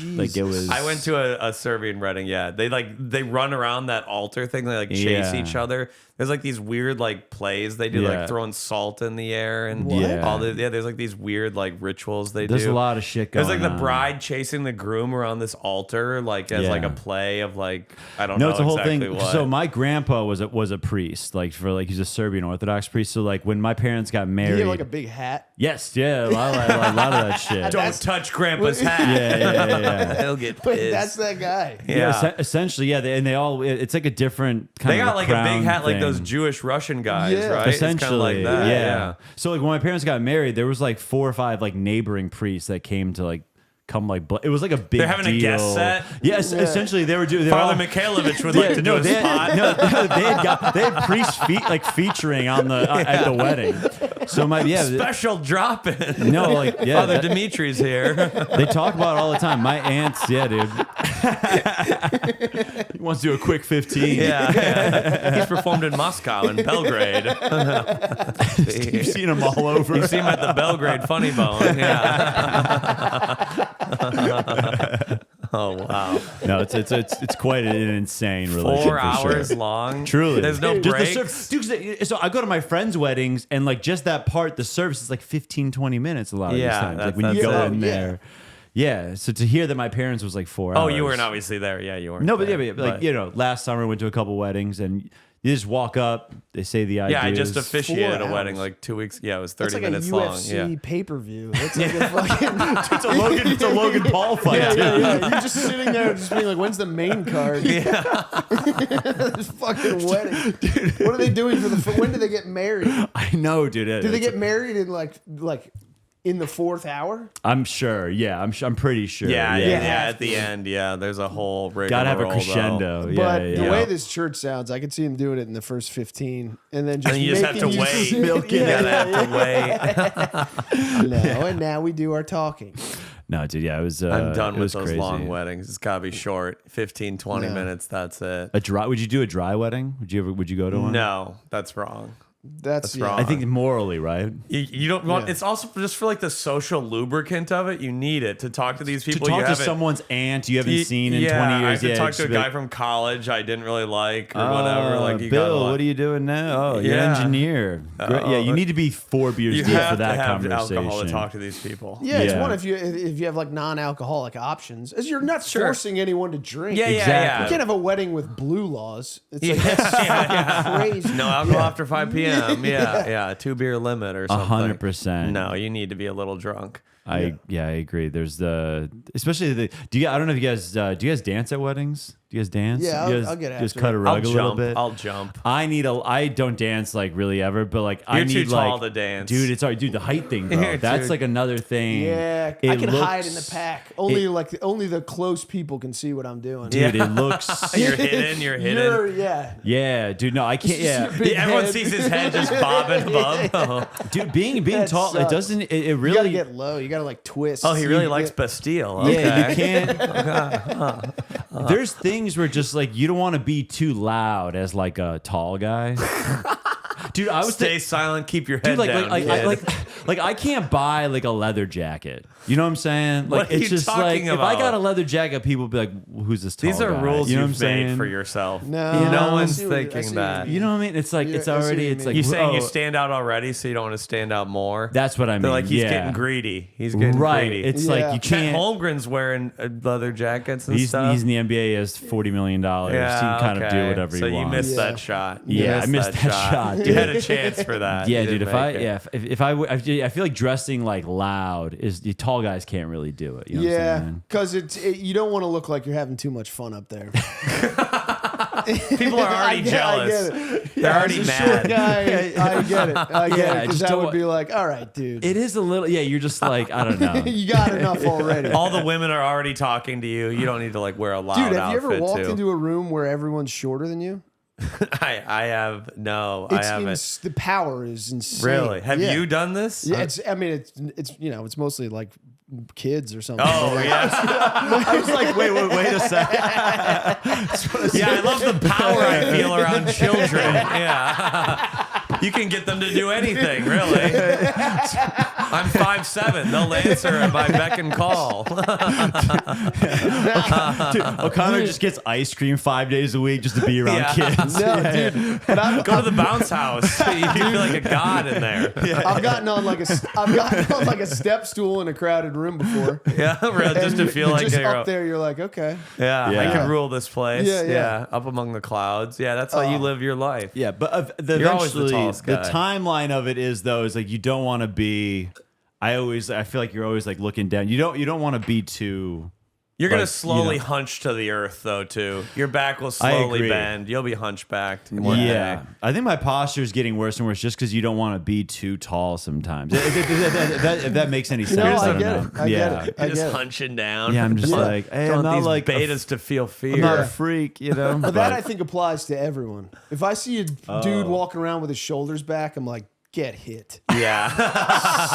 Like it was. I went to a Serbian wedding. Yeah, they run around that altar thing. They like chase each other. There's like these weird like plays they do, like throwing salt in the air and all the There's like these weird like rituals they do. There's a lot of shit going on. There's like the bride chasing the groom around this altar, like as like a play of like I don't know. No, it's a whole exactly thing. What. So my grandpa was a priest, like he's a Serbian Orthodox priest. So like when my parents got married, He had like a big hat. yes, yeah, a lot of that shit. Don't touch Grandpa's hat. Yeah. He'll get Wait, pissed. that's that guy. Yeah. Essentially, yeah. And they all, it's like a different kind They of got like a crown big hat, like thing. those Jewish Russian guys, Yeah. right? It's Essentially, kind of like that. yeah. So like when my parents got married, there was like 4 or 5 like neighboring priests that came to like come like it was like a big. They're having deal. a guest set. Yes, essentially they were doing. Father Mikhailovich would like to do a they spot. had, they had priests featuring on the at the wedding. So Special drop in. No, like Father Dimitri's here. They talk about it all the time. My aunt's, dude. He wants to do a quick 15. Yeah. He's performed in Moscow and Belgrade. You've seen him all over. You see him at the Belgrade Funny Bone. Yeah. Oh wow! No, it's quite an insane relationship. 4 hours sure. long. Truly, There's no breaks. Dude, so I go to my friends' weddings and like just that part, the service is like 15, 20 minutes a lot of these times. Like when you go in there. Yeah, so to hear that my parents was like 4 hours. Oh, you weren't obviously there. Yeah, you weren't. No, but like you know, last summer I went to a couple weddings and you just walk up, they say the ideas. Yeah, I just officiated 4 a wedding hours. like 2 weeks. Yeah, it was 30 That's like minutes a long. UFC Yeah. pay-per-view. That's like a fucking... it's a Logan Paul fight. Yeah. You're just sitting there just being like, when's the main card? Yeah. This fucking wedding. Dude. What are they doing for when do they get married? I know, dude. Do they get married in like in the 4th hour? I'm sure. Yeah, I'm pretty sure. Yeah. At the end, there's a whole rigmarole. Gotta have a crescendo. But Yeah. the way this church sounds, I could see him doing it in the first 15, and then just And you just have to making wait. sit- You gotta have to wait. No, and now we do our talking. No, dude. Yeah, it was. I'm done it with was those crazy. long weddings. It's gotta be short. 15, 20 minutes. That's it. Would you do a dry wedding? Would you go to one? No, that's wrong. That's wrong. I think morally, right? You don't want. It's also just for like the social lubricant of it. You need it to talk to these people. To talk you to haven't- someone aunt you haven't seen in 20 I years. have to talk just to a be guy like, from college I didn't really like or whatever. Like you Bill, gotta, what are you doing now? Oh, you're an Yeah. engineer. Great. Yeah, you need to be 4 beers You deep have for that to have conversation. alcohol to talk to these people. Yeah, it's Yeah. one if you have like non-alcoholic options, as you're not forcing anyone to drink. Yeah, Exactly. You can't have a wedding with blue laws. It's like Yeah. that's fucking crazy. No alcohol after 5 p.m. Yeah, 2 beer limit or something. 100%. No, you need to be a little drunk. I agree. There's especially I don't know if you guys do you guys dance at weddings? Do you guys dance? Yeah, you guys I'll get just after cut it. a rug a little bit. I'll jump. I don't dance like really ever, but like I You're need too tall like to dance. Dude, it's alright. Dude, the height thing, bro. You're That's too- like another thing. Yeah, It I can hide looks- in the pack. Only the close people can see what I'm doing. Dude, it looks You're hidden. You're hidden. Yeah, dude, no, I can't. Yeah, Big Everyone head. sees his head just bobbing above. Oh, dude, being That tall, sucks. it doesn't. It You gotta really. get low. You gotta like twist. Oh, he So really you likes get- Bastille. Okay. Yeah, you can't. There's things where just like you don't want to be too loud as like a tall guy. Dude, I was Stay silent. Keep your head dude, down. like I can't buy like a leather jacket. You know what I'm saying? Like What are it's you just like talking if I about? got a leather jacket, people would be like, "Who's this tall These are guy?" rules You know what I'm you've made saying? for yourself. No, no I one's see what- I thinking see what that. you You know what I mean? It's like it's Yeah, I see what already. you It's mean. like You saying you oh, stand out already, so you don't want to stand out more? That's what I mean. They're like he's yeah. getting greedy. He's getting right. greedy. It's Yeah. like you Chet can't. Holmgren's wearing leather jackets and He's stuff. in the NBA. He has $40 million. yeah, he can kind of do okay. whatever so he wants. you missed Yeah. that shot. You Yeah, I missed missed that shot, You dude. had a chance for that. Yeah, You dude. didn't make it. If I feel like dressing like loud is the tall guys can't really do it. You know what I'm Yeah, saying? because you don't want to look like you're having too much fun up there. People are already jealous. I get it. They're already as a mad. short guy, I get it. I get Yeah, it. Because just I don't would be like, all right, dude. It is a little. Yeah, you're just like I don't know. You got enough already. All the women are already talking to you. You don't need to like wear a loud Dude, have you outfit ever walked too. into a room where everyone's shorter than you? I have no. I It's haven't. the power is insane. Really? Have Yeah. you done this? Yeah, it's. I mean, it's it's mostly like kids or something. Oh But, like, yeah. I was like, wait a second. Yeah, I love the power I feel around children. Yeah. You can get them to do anything, really. I'm 5'7". They'll answer at my beck and call. Dude, O'Connor just gets ice cream 5 days a week just to be around kids. No, dude. But Go to the bounce house. You feel like a god in there. I've gotten on like a step stool in a crowded room before. Yeah, really, just to feel You're like just you're up there. You're like, okay. Yeah, Yeah. I can rule this place. Yeah. Up among the clouds. Yeah, that's how you live your life. Yeah, but You're always the eventually tallest the guy. timeline of it is though is like you don't want to be. I feel like you're always like looking down. You don't want to be too. You're gonna Like, slowly you know. hunch to the earth, though. Too, your back will I slowly agree. bend. You'll be hunchbacked. One Yeah, day. I think my posture is getting worse and worse just because you don't want to be too tall sometimes. If that makes any sense. No, I don't get know. it. I yeah. get it. You're I just get it. hunching down. Yeah, I'm just Yeah. like, hey, Don't I'm want not these like betas to feel fear. I'm not a freak, you know. But that I think applies to everyone. If I see a dude walking around with his shoulders back, I'm like, get hit. Yeah,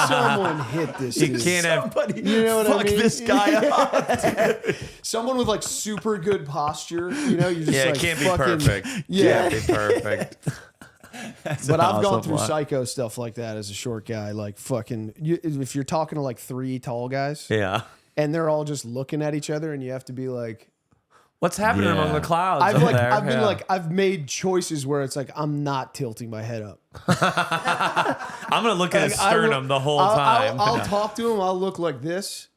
Someone hit this you dude. can't have. You know what I fuck mean? this guy up. Someone with like super good posture. You know, you just Yeah, like it can't be fucking, perfect. Yeah. Can't be perfect. But I've gone awesome through line. psycho stuff like that as a short guy. Like fucking, if you're talking to like 3 tall guys Yeah. and they're all just looking at each other, and you have to be like, What's happening Yeah. among the clouds? I've up like, there? I've been Yeah. like, I've made choices where it's like I'm not tilting my head up. I'm gonna look at his Like, I will- sternum the whole I'll- time. I'll talk to him. I'll look like this.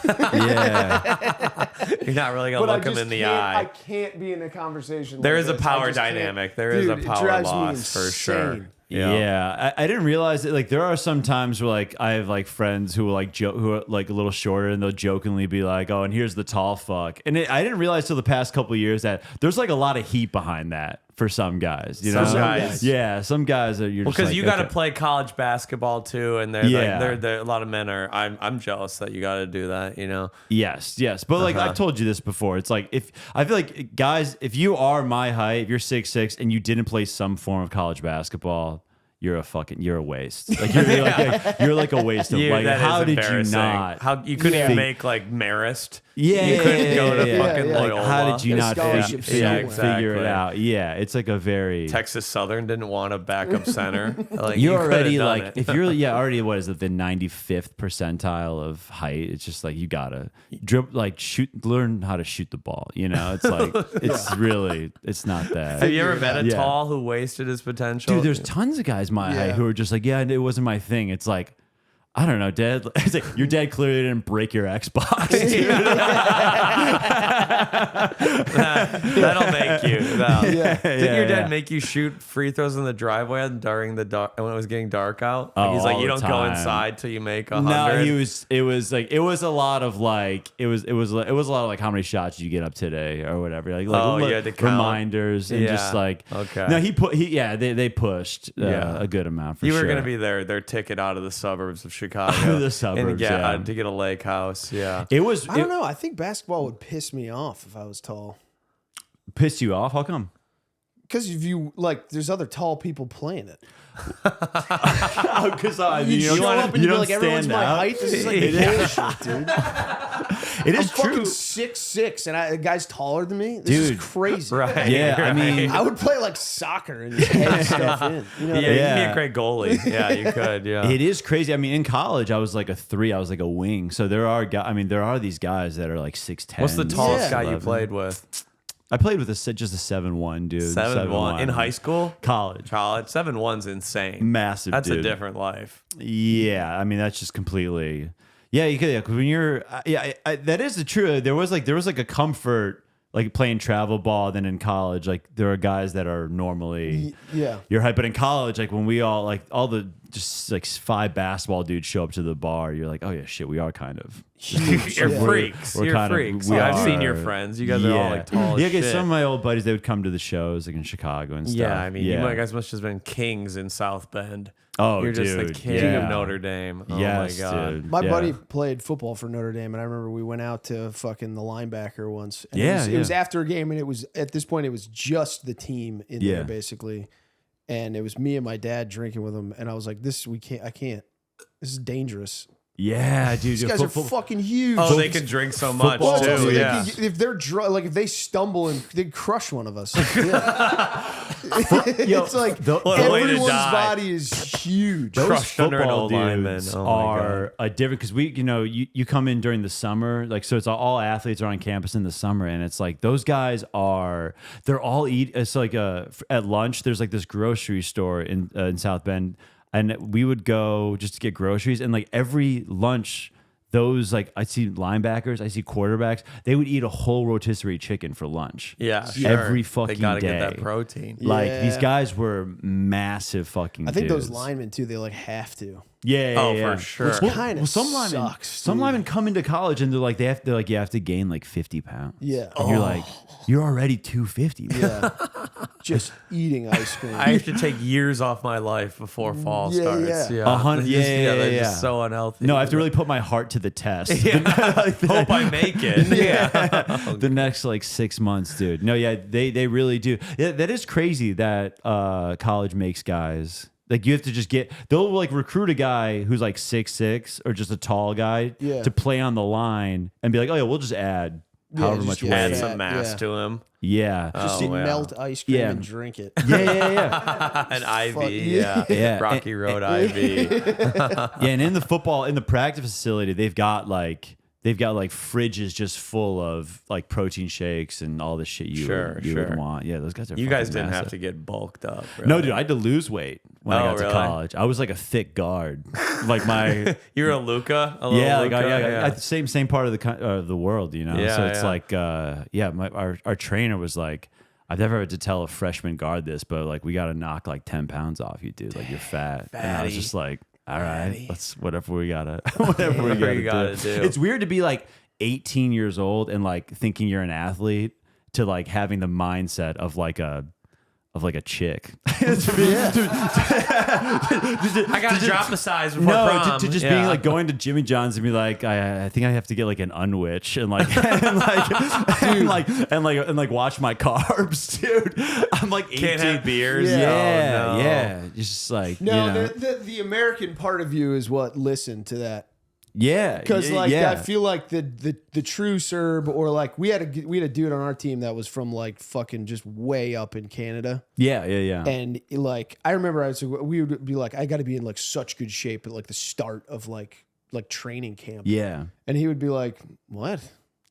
Yeah, You're not really gonna But look I him just in the can't, I eye. can't be in a conversation. There like is a this. I power just can't. dynamic. There is a Dude, it power drives me loss for sure. insane. yeah. I didn't realize that. Like, there are some times where like I have like friends who will like who are like a little shorter, and they'll jokingly be like, "Oh, and here's the tall fuck." And I didn't realize till the past couple of years that there's like a lot of heat behind that for some guys. You know, Some guys. Yeah, some guys are. You're Well, just because like, you got to okay. play college basketball too, and they're Yeah. like, they're a lot of men are. I'm jealous that you got to do that. You know. Yes, but like I've told you this before, it's like if I feel like guys, if you are my height, if you're 6'6" and you didn't play some form of college basketball, you're a waste. Like you're like a waste of like that how is did you embarrassing. not? How you couldn't Yeah. even make like Marist? Yeah, you couldn't go to yeah. fucking Yeah. Like, Loyola. how did you Get a not scholarship figure somewhere. figure it Exactly. out? Yeah, it's like a very Texas Southern didn't want a backup center. Like you're you could've already done like it. if you're already what is it, the 95th percentile of height? It's just like you gotta learn how to shoot the ball. You know, it's like it's really it's not that. Have you ever met a Yeah. tall who wasted his potential? Dude, there's tons of guys my height Yeah. who are just like, yeah, it wasn't my thing. It's like, I don't know, Dad. It's like your dad clearly didn't break your Xbox. That'll make you. Yeah. Didn't your Yeah. dad make you shoot free throws in the driveway during the dark when it was getting dark out? Like, Oh, he's like, all you the don't go time. inside till you make No, 100. it was a lot of like it was a lot of like how many shots did you get up today or whatever. Like Oh, you had to count. reminders and just Yeah. like Okay. No, they pushed Yeah. a good amount for You sure. were gonna be their ticket out of the suburbs of Chicago. The suburbs, and yeah. to get a lake house. Yeah. It was I don't know. I think basketball would piss me off if I was tall. pissed you off. How come? Because if you like, there's other tall people playing it. Because You show up and you be don't like, everyone's stand my out. height. This is like It is. bullshit, dude. It I'm is true. fucking 6'6", and the guy's taller than me. This Dude. is crazy. Right. Yeah, I right. mean, I would play like soccer and just head stuff in. You know what I Yeah, mean? you'd be Yeah. a great goalie. Yeah, you could. Yeah. It is crazy. I mean, in college, I was like a 3. I was like a wing. So there are these guys that are like 6'10". What's the tallest Yeah. guy you played with? I played with just a 7'1", dude. 7'1" in high school. college. College 7'1's insane. Massive. That's dude. a different life. Yeah, I mean that's just completely. Yeah, you could. Yeah, 'cause when you're. That is the truth. There was like a comfort like playing travel ball. Then in college, like there are guys that are normally Yeah. your height, but in college, like when we all like all the just like 5 basketball dudes show up to the bar, you're like, oh yeah, shit, we are kind of. You're Yeah. freaks. We're You're kind of- freaks. we I've seen are. your friends. You guys are all like tall as Yeah, because shit. some of my old buddies they would come to the shows like in Chicago and stuff. Yeah, I mean, you guys must have been kings in South Bend. Oh, You're just the dude, king yeah. of Notre Dame. Oh Yes, my god. dude. My Yeah. buddy played football for Notre Dame, and I remember we went out to fucking the linebacker once. And Yeah, it was yeah. after a game, and it was at this point it was just the team in Yeah. there basically, and it was me and my dad drinking with him, and I was like, I can't. This is dangerous. Yeah, dude. These guys are fucking huge. Oh, they can drink so much Football, too. They Yeah. if they're like if they stumble and they crush one of us. Yeah. It's like What a way to everyone's die. body is huge. Those Crushed under an football old lineman. dudes Oh my are a different because you come in during the summer, like so it's all athletes are on campus in the summer, and it's like those guys they're all eat. It's like at lunch there's like this grocery store in South Bend, and we would go just to get groceries, and like every lunch. Those like I see linebackers, I see quarterbacks. They would eat a whole rotisserie chicken for lunch. Yeah, sure. every fucking They gotta day. get that protein. Like Yeah. these guys were massive fucking. I think dudes. those linemen too. They like have to. Yeah, Oh, yeah. for sure. Which kind of some linemen, sucks. some dude. linemen come into college and they're like you have to gain like 50 pounds. Yeah. and you're like you're already 250. Man. Yeah. Just eating ice cream. I have to take years off my life before fall Yeah, starts. yeah. 100 They're just- yeah, they're yeah. just so unhealthy. No, I have to really put my heart to the test. Hope I make it. Yeah. The next like 6 months, dude. No, yeah, they really do. Yeah, that is crazy that college makes guys. Like you have to just they'll like recruit a guy who's like 6'6" or just a tall guy to play on the line and be like, oh yeah, we'll just add however just much get weight. Add fat, some mass yeah. to him. Yeah. Just Oh, wow. melt ice cream Yeah. and drink it. Yeah. An IV. Fuck, Yeah. yeah. Rocky Road IV. Yeah, and in the practice facility, they've got like fridges just full of like protein shakes and all the shit you would want. Yeah, those guys are. You fucking guys didn't massive. have to get bulked up. Really. No, dude, I had to lose weight when I Oh, got to really? college. I was like a thick guard, like my You're a Luca? yeah, like Luca? same part of the world, you know. Yeah, so it's yeah. like our trainer was like, I've never had to tell a freshman guard this, but like we got to knock like 10 pounds off you, dude. Like you're fat, and I was Fatty. just like, all right, Fatty. let's whatever we gotta Whatever you gotta do. It's weird to be like 18 years old and like thinking you're an athlete to like having the mindset of like a chick. I gotta drop the size before No, prom. to just being like going to Jimmy John's and be like, I think I have to get like an unwitch and like and like watch my carbs, dude. I'm like 18. Can't have beers. Yeah, Oh, no. yeah. It's just like No, you know. the American part of you is what listened to that. Yeah, Because like yeah. I feel like the true Serb or like we had a dude on our team that was from like fucking just way up in Canada. yeah. And like I remember we would be like I got to be in like such good shape at like the start of like training camp. Yeah. And he would be like, "What?"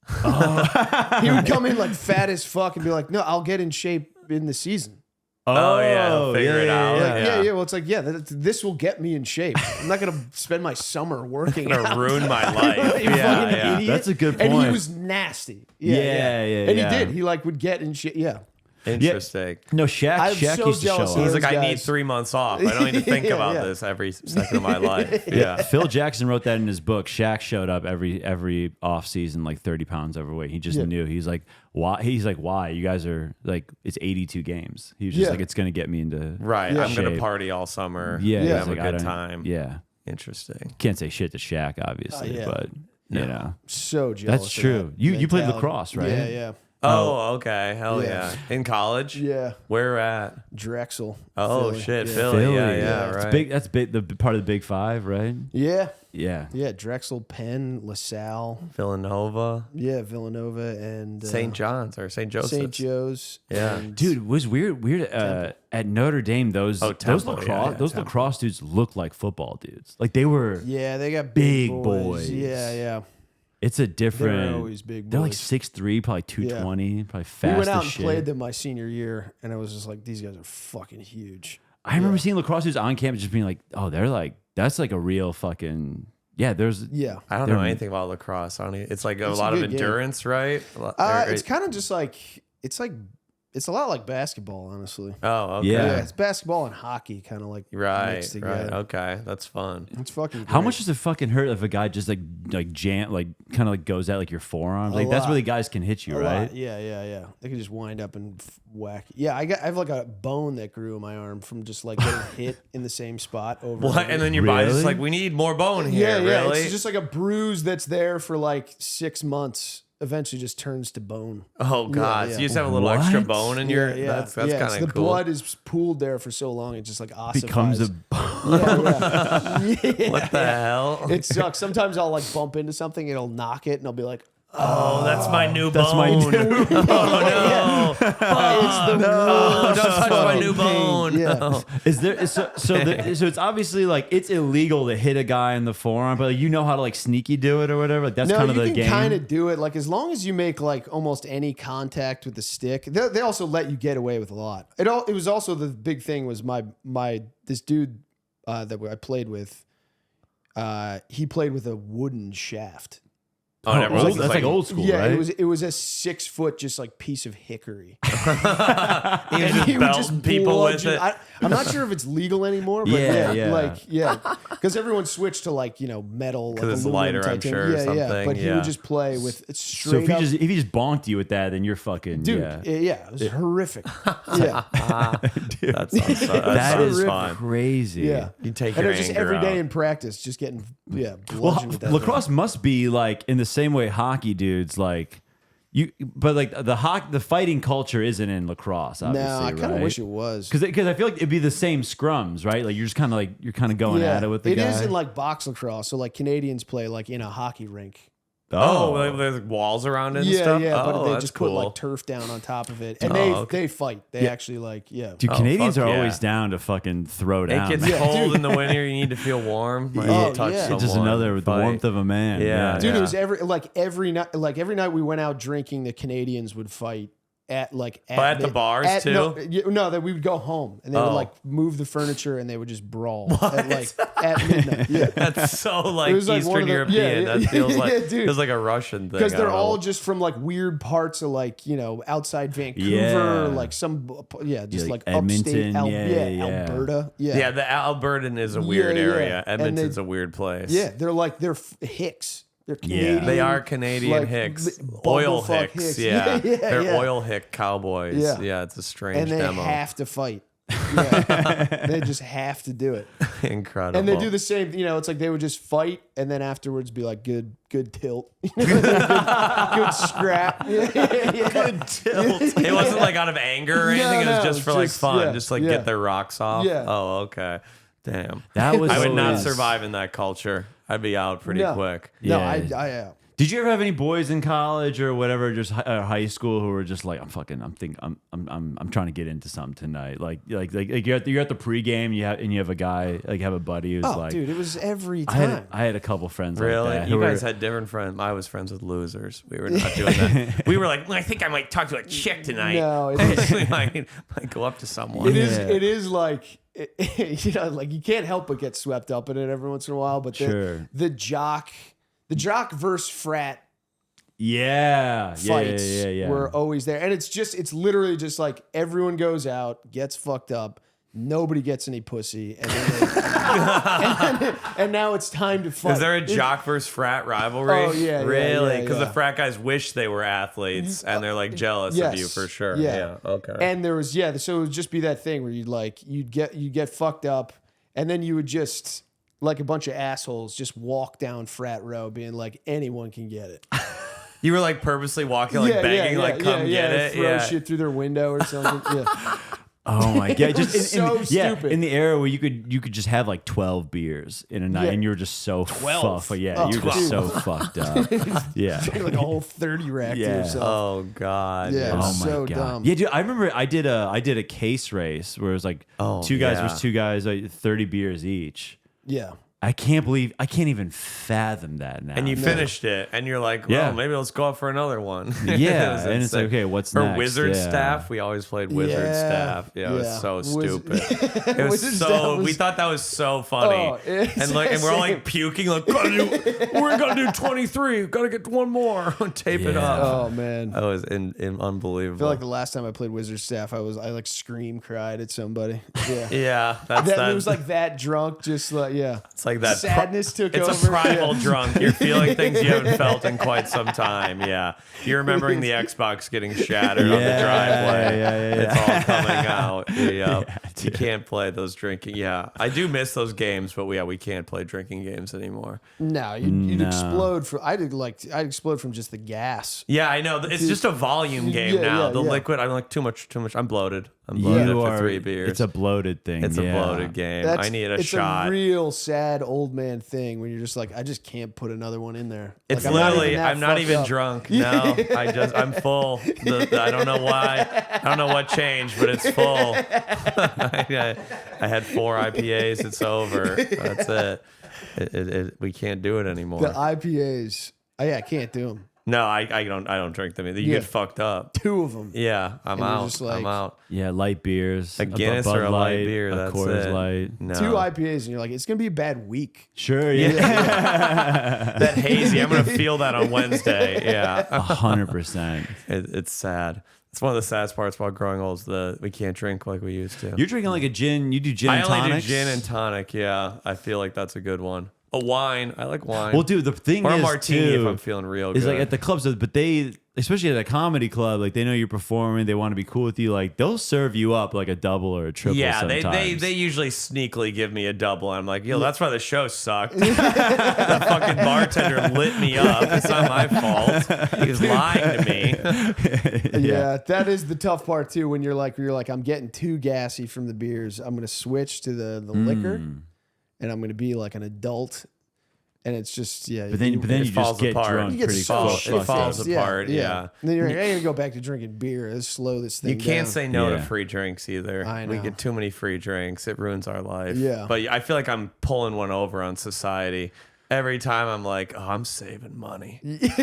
He would come in like fat as fuck and be like, "No, I'll get in shape in the season." Oh, yeah, he'll figure it out. Like, Yeah. Well, it's like, this will get me in shape. I'm not gonna spend my summer working. Gonna out. ruin my life. You Yeah, fucking yeah. idiot. That's a good And he point. was nasty. Yeah, And yeah. he did. He like would get in shit. Yeah. Interesting. No, Shaq I'm Shaq so used to show jealous of up. He's those like, I need guys. 3 months off. I don't need to think Yeah, about yeah. this every second of my life. Yeah. Phil Jackson wrote that in his book. Shaq showed up every off season like 30 pounds overweight. He just knew. He's like, why? He's like, why? You guys are like, it's 82 games. He was just Yeah. like, it's gonna get me into Right. Yeah. I'm going to shape. party all summer. Yeah, Yeah. he's Have a like, I good don't- time. Yeah, Interesting. can't say shit to Shaq, obviously, yeah. but you know, So jealous. that's of true. that You played mentality. lacrosse, right? Yeah, yeah. Oh, okay. Hell Yeah. yeah. In college? Yeah. Where at? Drexel. Oh, Philly. shit. Yeah. Philly. Yeah, yeah. right. It's big. That's big. The part of the Big Five, right? Yeah. Yeah. Yeah. Drexel, Penn, LaSalle. Villanova. Yeah. Villanova and St. John's or St. Joseph's. St. Joe's. Yeah. and- Dude, it was weird. At Notre Dame, those Temple, lacrosse yeah, those Temple. lacrosse dudes look like football dudes. Like they were. Yeah, they got Big big boys. Yeah, yeah. It's a different. They're always big They're like boys. 6'3", probably 220, probably fast We went out as and shit. played them my senior year, and I was just like, these guys are fucking huge. I remember seeing lacrosse dudes on campus just being like, oh, they're like, that's like a real fucking yeah. There's Yeah. I don't know anything about lacrosse. It's like a It's a lot of good game. endurance, right? It's kind of just like it's a lot like basketball, honestly. Oh, okay. Yeah. Yeah, it's basketball and hockey, kind of like Right, mixed right. together. Okay, that's fun. It's fucking. How great. much does it fucking hurt if a guy just like jam like kind of like goes at like your forearm? A Like that's lot. where the guys can hit you, A right? lot. Yeah. They can just wind up and whack. Yeah, I have like a bone that grew in my arm from just like getting hit in the same spot over. What? over. And then your body's just Really? like, we need more bone yeah, here. yeah. Really? It's just like a bruise that's there for like 6 months. Eventually, just turns to bone. Oh god! yeah. So you just have a little extra What? bone in your. Yeah, That's yeah. kind The of cool. blood is pooled there for so long, it just like ossifies. Becomes a yeah. What the hell? It sucks. Sometimes I'll like bump into something, it'll knock it, and I'll be like, Oh, that's my new That's my bone. new Oh no! Oh, don't touch my new bone. Yeah. No. Is there so it's obviously like it's illegal to hit a guy in the forearm, but like, you know how to like sneaky do it or whatever. Like that's No, kind of you the can game. kind of do it like as long as you make like almost any contact with the stick. They also let you get away with a lot. It was also the big thing was this dude that I played with. He played with a wooden shaft. Oh, and everyone's that's like old school, Yeah, right? it was a 6 foot just like piece of hickory. He was And just he would belting people with bludgeon- it. I'm not sure if it's legal anymore, but Yeah. because everyone switched to like metal, like 'Cause it's aluminum lighter, I'm titanium. sure, or Yeah, something, but he yeah. would just play with it So straight up. if he just bonked you with that, then you're fucking Dude, yeah. it was horrific. Yeah, That sounds That sounds is fun. crazy. yeah. You take And your it was just anger every day out. in practice, just getting Well, bludgeoned with that lacrosse must be like in the same way hockey dudes like you, but like the fighting culture isn't in lacrosse. thing. Obviously, No, I kind of right? wish it was. Because I feel like it'd be the same scrums, right? Like you're kind of going at it with the guy. It is in like box lacrosse, so like Canadians play like in a hockey rink. Oh, there's walls around it and Yeah, stuff? yeah, Oh, but they that's just cool. put like turf down on top of it, and okay. they fight. They actually like Dude, Oh, Canadians fuck are yeah. always down to fucking throw It down. gets man. cold in the winter. You need to feel warm. Like, Oh, you touch yeah. someone. Just another the fight. warmth of a man. Yeah. dude, it was every night we went out drinking. The Canadians would fight at the bars, too? No, that we would go home and they would Oh. like move the furniture and they would just brawl at midnight. Yeah. That's so like It was like one Eastern of the- European. yeah, that feels like yeah, dude. feels like a Russian thing. Because I they're don't all know. just from like weird parts of like outside Vancouver, Yeah. like some just like like upstate Edmonton, yeah. Alberta, Yeah, the Albertan is a weird Yeah, yeah. area. And Edmonton's they- a weird place. yeah. They're Hicks. They're Canadian. They are Canadian like, Hicks. Oil bumblefuck Hicks. Hicks. Yeah. Yeah, They're yeah. oil hick cowboys. Yeah. Yeah, it's a strange and they demo. have to fight. Yeah. They just have to do it. Incredible. And they do the same, it's like they would just fight and then afterwards be like, good tilt. good scrap. Yeah. Good tilt. It wasn't like out of anger or anything. It was no, just for like just- fun. yeah, Just like yeah. get their rocks off. Yeah. Oh, okay. Damn. That was I would not always- survive in that culture. I'd be out pretty No. quick. No, Yeah. I Did you ever have any boys in college or whatever, just high school, who were just like, I'm trying to get into something tonight. Like you're at the pregame, you have a guy, like have a buddy who's like, dude, it was every I time. had a couple friends like Really? that. You who guys were- had different friends. I was friends with losers. We were not doing that. We were like, I think I might talk to a chick tonight. No, it is- we might go up to someone. It is. Yeah. It is like like you can't help but get swept up in it every once in a while. But Sure. the jock versus frat yeah, fights yeah. were always there, and it's literally just like everyone goes out, gets fucked up, nobody gets any pussy, and then and now it's time to fight. Is there a jock versus frat rivalry? Oh, yeah, really? yeah, Because yeah. the frat guys wish they were athletes, and they're like jealous of Yes. you for sure. Yeah. Okay. And there was so it would just be that thing where you'd get fucked up, and then you would just like a bunch of assholes just walk down frat row, being like anyone can get it. You were like purposely walking, like begging, like come get it. Throw Yeah. shit through their window or something. Yeah. Oh my god! Just was so stupid. in the era where you could just have like 12 beers in a night, Yeah. and you were just so 12? fucked. Yeah, Oh, you're just dude. so fucked up. Yeah. Like a whole 30 rack to Yeah. yourself. Oh God. Yeah. Oh my So god! dumb. Yeah, dude. I remember I did a case race where it was like Oh, two guys yeah. versus two guys, like 30 beers each. Yeah. I can't even fathom that now. And you finished it, and you're like, well, Yeah. maybe let's go out for another one. Yeah, It was and it's insane. like, okay, what's For next? wizard Yeah. staff, we always played wizard Yeah, staff. Yeah, it was yeah. so Wiz- stupid. It was Wizard so. staff was- We thought that was so funny, Oh, it's and we're all like puking, like we're gonna do 23, gotta get one more, tape it Yeah. up. Oh man. That was I unbelievable. feel like the last time I played Wizard Staff, I like scream cried at somebody. Yeah. yeah, that's It was like that drunk, just like it's like that. sadness took It's over. a primal Yeah. drunk. You're feeling things you haven't felt in quite some time. Yeah. You're remembering the Xbox getting shattered on the Yeah, driveway. yeah. It's all coming out. Yeah. You dude. can't play those drinking. Yeah. I do miss those games, but we can't play drinking games anymore. No, you'd No. explode from. I'd explode from just the gas. Yeah, I know. It's just a volume game Yeah, now. yeah, The yeah. liquid, I'm like, too much. I'm bloated. I'm bloated You for are 3 beers. It's a bloated thing. It's a yeah. bloated game. I need a it's shot. a real sad sad old man thing when you're just like, I just can't put another one in there. It's like, literally, I'm not even drunk. No, I'm full. I don't know why. I don't know what changed, but it's full. I had 4 IPAs. It's over. That's it. We can't do it anymore. The IPAs. I can't do them. No, I don't drink them either. You get fucked up. 2 of them. Yeah, I'm out. I'm out. Yeah, light beers. A Guinness or a light beer. That's Coors it. Light. No. 2 IPAs, and you're like, it's gonna be a bad week. Sure. Yeah. That hazy. I'm gonna feel that on Wednesday. Yeah. 100%. It's sad. It's one of the saddest parts about growing old is we can't drink like we used to. You're drinking like a gin. You do gin and I tonics? only do gin and tonic. Yeah, I feel like that's a good one. A wine. I like wine. Well, dude, the thing or is, a martini too, if I'm feeling real is good. like at the clubs, but they, especially at a comedy club, like they know you're performing, they want to be cool with you. Like they'll serve you up like a double or a triple. Yeah, sometimes. they usually sneakily give me a double. I'm like, yo, that's why the show sucked. The fucking bartender lit me up. It's not my fault. He was lying to me. Yeah, that is the tough part too. When you're like, I'm getting too gassy from the beers. I'm gonna switch to the liquor, and I'm gonna be like an adult. And it's just But then you just get apart. drunk You get pretty so quick. It falls apart. Yeah. And then you're like, I gotta go back to drinking beer. Let's slow this thing You can't down. say no to Yeah. free drinks either. I We know. get too many free drinks. It ruins our life. Yeah. But I feel like I'm pulling one over on society. Every time I'm like, oh, I'm saving money. This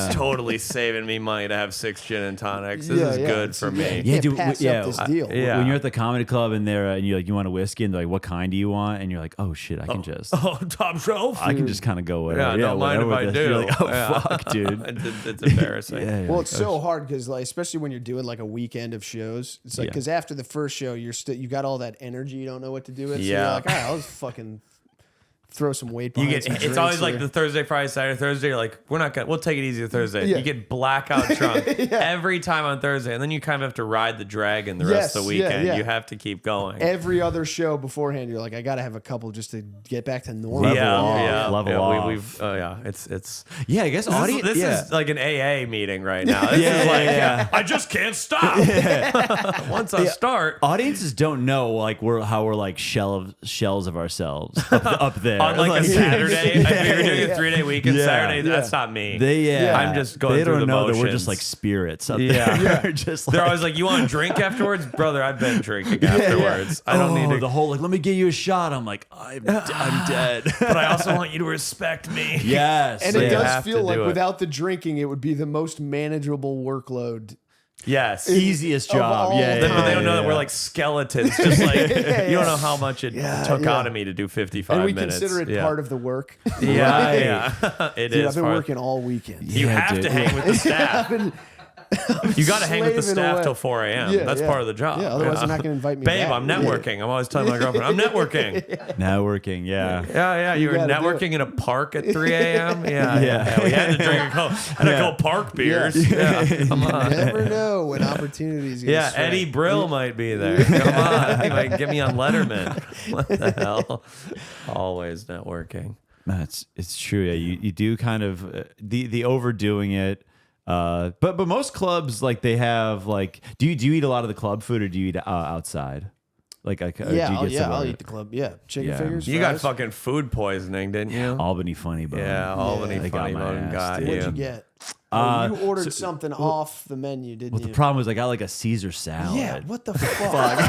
is totally saving me money to have 6 gin and tonics. This is good for me. Yeah, Yeah, dude, pass yeah, up this deal. yeah. When you're at the comedy club and they're and you're like, you want a whiskey, and they're like, what kind do you want? And you're like, oh shit, I can just Top shelf? I can just kind of go whatever. Yeah, don't mind if whatever I with do. this. You're like, oh Yeah. fuck, dude. It's embarrassing. Yeah, Well, it's so hard because, like, especially when you're doing like a weekend of shows, it's like Yeah. because after the first show, you got all that energy, you don't know what to do with. So Yeah. you're like, all right, I'll just fucking throw some weight You behind get some it's drinks always like here. the Thursday, Friday, Saturday, Thursday. You're like, we'll take it easy Thursday. Yeah. You get blackout drunk every time on Thursday, and then you kind of have to ride the dragon the rest of the Yes, yeah, weekend. yeah. You have to keep going. every other show beforehand. You're like, I gotta have a couple just to get back to normal. Level off. Level off. We've it's Yeah, I guess this yeah. is like an AA meeting right now. This is like, I just can't stop. Once I start. Audiences don't know like how we're like shells of ourselves up there. On like a Saturday, if you're doing a 3-day weekend, Yeah. Saturday, that's not me. I'm just going They through don't the know motions. that we're just like spirits up Yeah. there. They're just like, They're always like, you want a drink afterwards? Brother, I've been drinking afterwards. I don't need to. the whole like, let me get you a shot. I'm like, I'm dead. But I also want you to respect me. Yes. And So it you does have feel to like do it. without the drinking, it would be the most manageable workload. Yes. Easiest Of job. all Yeah, But they don't know yeah. that we're like skeletons. Just like, you don't know how much it took yeah. out of me to do 55 And we minutes. consider it part of the work. Yeah, Right. yeah. It Dude, is I've been part- working all weekend. You Yeah, have dude. to hang with the staff. You got to hang with the slaving staff away. till 4 a.m. Yeah, That's yeah. part of the job. Yeah, otherwise they're not gonna invite me Babe, back. I'm networking. I'm always telling my girlfriend, I'm networking. Networking. Yeah. Yeah, you were gotta do networking in a park at 3 a.m. Yeah. Yeah. We had to drink a couple park beers. Yeah, come on. Never know when opportunities. Gonna Yeah, strike. Eddie Brill might be there. Come on, he might get me on Letterman. What the hell? Always networking. It's true. Yeah, you do kind of the overdoing it. But most clubs like they have like do you eat a lot of the club food or do you eat outside? Like or do you Yeah, get some I'll other- eat the club. Yeah, chicken Yeah. fingers. You got fries. fucking food poisoning, didn't you? Albany Funny Bone. Yeah, Albany They got Funny my Bone ass, got dude. What'd you you. get? You ordered so- something off the menu, didn't Well, you? the problem was I got like a Caesar salad. Yeah, what the fuck?